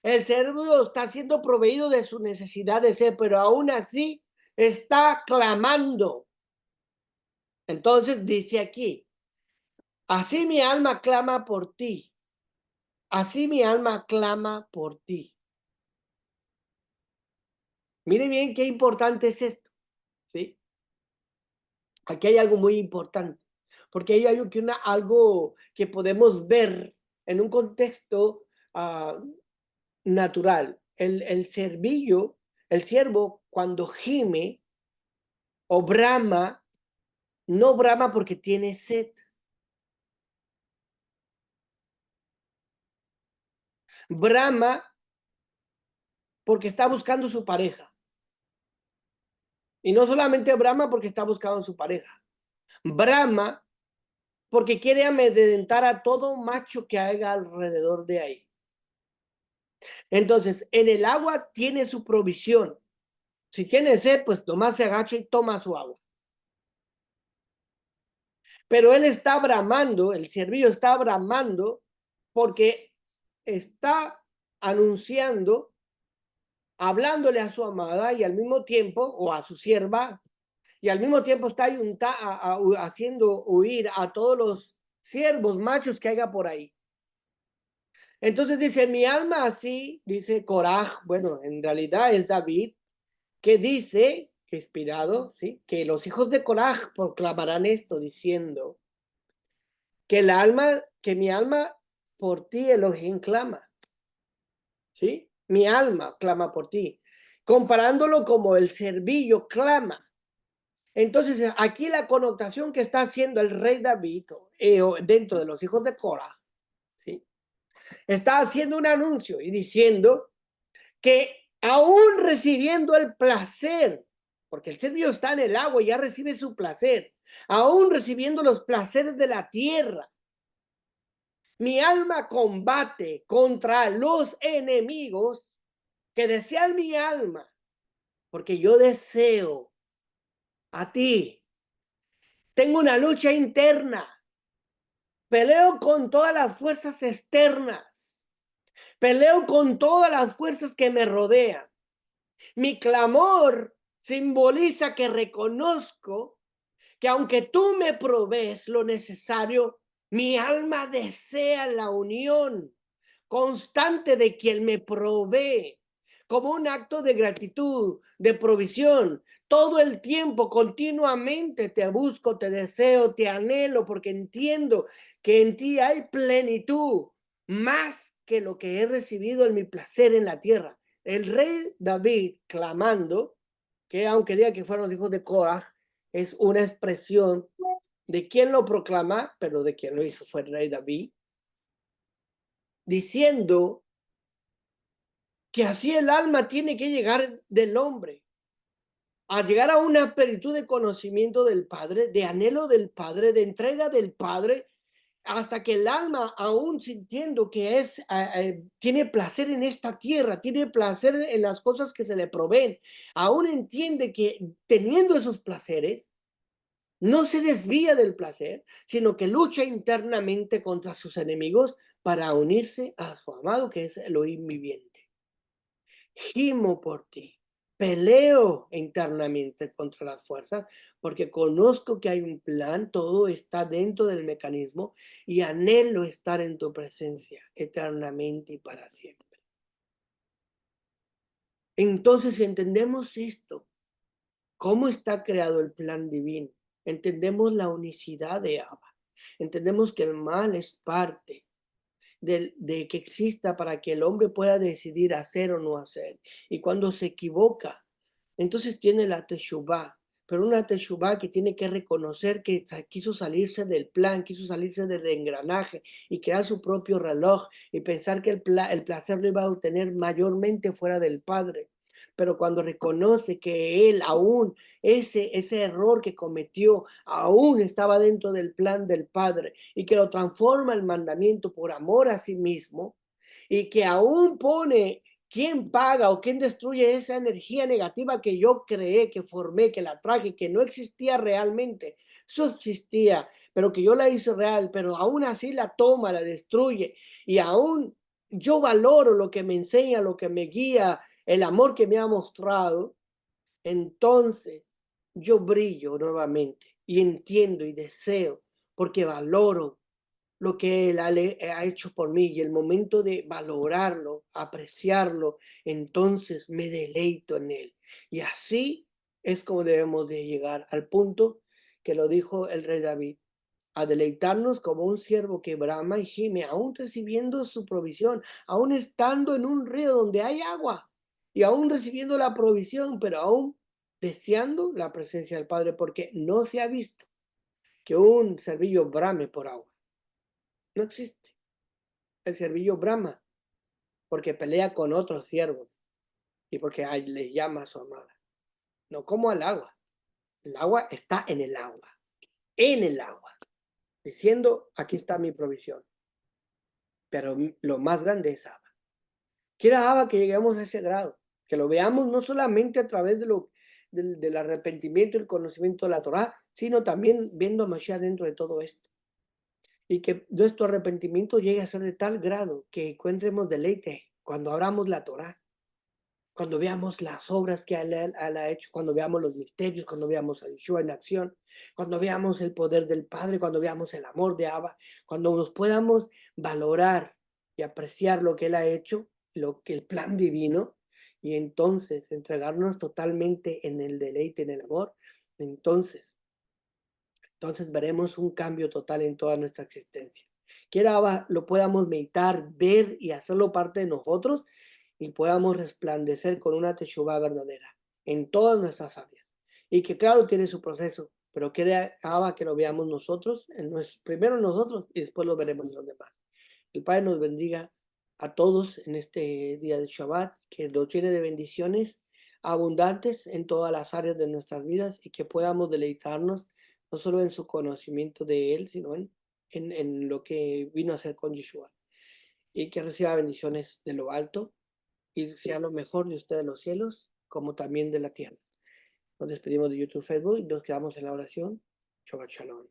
El cervillo está siendo proveído de su necesidad de sed, pero aún así está clamando. Entonces dice aquí, así mi alma clama por ti. Así mi alma clama por ti. Mire bien qué importante es esto, ¿sí? Aquí hay algo muy importante, porque hay algo que podemos ver en un contexto natural. El cervillo, el ciervo, cuando gime o brama, no brama porque tiene sed. Brama porque está buscando su pareja. Y no solamente brama porque está buscando su pareja. Brama porque quiere amedrentar a todo macho que haya alrededor de ahí. Entonces, en el agua tiene su provisión. Si tiene sed, pues nomás se agacha y toma su agua. Pero él está bramando, el cervillo está bramando porque está anunciando, hablándole a su amada y al mismo tiempo, o a su sierva, y al mismo tiempo está haciendo huir a todos los siervos machos que haya por ahí. Entonces dice, mi alma así, dice Coraj, bueno, en realidad es David, que dice, inspirado, ¿sí? Que los hijos de Coraj proclamarán esto diciendo que mi alma por ti, Elohim, clama, ¿sí? Mi alma clama por ti, comparándolo como el cervillo clama. Entonces, aquí la connotación que está haciendo el rey David dentro de los hijos de Coraj, ¿sí? está haciendo un anuncio y diciendo que aún recibiendo el placer, porque el ser vivo está en el agua y ya recibe su placer, aún recibiendo los placeres de la tierra, mi alma combate contra los enemigos que desean mi alma, porque yo deseo a ti. Tengo una lucha interna. Peleo con todas las fuerzas externas. Peleo con todas las fuerzas que me rodean. Mi clamor simboliza que reconozco que aunque tú me provees lo necesario, mi alma desea la unión constante de quien me provee, como un acto de gratitud, de provisión. Todo el tiempo, continuamente te busco, te deseo, te anhelo, porque entiendo que en ti hay plenitud, más que lo que he recibido en mi placer en la tierra. El rey David clamando, que aunque diga que fueron los hijos de Korah, es una expresión de quien lo proclama, pero de quien lo hizo fue el rey David, diciendo que así el alma tiene que llegar del hombre, a llegar a una plenitud de conocimiento del Padre, de anhelo del Padre, de entrega del Padre, hasta que el alma, aún sintiendo que tiene placer en esta tierra, tiene placer en las cosas que se le proveen, aún entiende que teniendo esos placeres, no se desvía del placer, sino que lucha internamente contra sus enemigos para unirse a su amado, que es Elohim viviente. Gimo por ti, peleo internamente contra las fuerzas, porque conozco que hay un plan, todo está dentro del mecanismo y anhelo estar en tu presencia eternamente y para siempre. Entonces, si entendemos esto, cómo está creado el plan divino, entendemos la unicidad de Abba, entendemos que el mal es parte de que exista para que el hombre pueda decidir hacer o no hacer. Y cuando se equivoca, entonces tiene la teshuvá, pero una teshuvá que tiene que reconocer que quiso salirse del plan, quiso salirse del engranaje y crear su propio reloj y pensar que el placer lo iba a obtener mayormente fuera del Padre. Pero cuando reconoce que él aún, ese error que cometió, aún estaba dentro del plan del Padre y que lo transforma el mandamiento por amor a sí mismo y que aún pone quién paga o quién destruye esa energía negativa que yo creé, que formé, que la traje, que no existía realmente, subsistía, pero que yo la hice real, pero aún así la toma, la destruye y aún yo valoro lo que me enseña, lo que me guía, el amor que me ha mostrado, entonces yo brillo nuevamente y entiendo y deseo porque valoro lo que Él ha hecho por mí y el momento de valorarlo, apreciarlo, entonces me deleito en Él. Y así es como debemos de llegar al punto que lo dijo el rey David, a deleitarnos como un siervo que brama y gime, aún recibiendo su provisión, aún estando en un río donde hay agua y aún recibiendo la provisión, pero aún deseando la presencia del Padre, porque no se ha visto que un servillo brame por agua. No existe. El servillo brama porque pelea con otros siervos y porque le llama a su amada. No como al agua. El agua está en el agua, diciendo, aquí está mi provisión. Pero lo más grande es Abba. Quiera Abba que lleguemos a ese grado, que lo veamos no solamente a través del arrepentimiento y el conocimiento de la Torá, sino también viendo a Mashiach dentro de todo esto. Y que nuestro arrepentimiento llegue a ser de tal grado que encontremos deleite cuando abramos la Torá, cuando veamos las obras que él ha hecho, cuando veamos los misterios, cuando veamos a Yeshua en acción, cuando veamos el poder del Padre, cuando veamos el amor de Abba, cuando nos podamos valorar y apreciar lo que él ha hecho, lo que el plan divino, y entonces entregarnos totalmente en el deleite, en el amor, entonces veremos un cambio total en toda nuestra existencia. Quiera lo podamos meditar, ver y hacerlo parte de nosotros y podamos resplandecer con una teshuvá verdadera en todas nuestras áreas. Y que claro tiene su proceso, pero quiera que lo veamos nosotros, primero nosotros y después lo veremos en los demás. El Padre nos bendiga a todos en este día de Shabbat, que lo llene de bendiciones abundantes en todas las áreas de nuestras vidas y que podamos deleitarnos no solo en su conocimiento de Él, sino en lo que vino a hacer con Yeshua. Y que reciba bendiciones de lo alto y sea lo mejor de usted en los cielos, como también de la tierra. Nos despedimos de YouTube, Facebook y nos quedamos en la oración. Shabbat Shalom.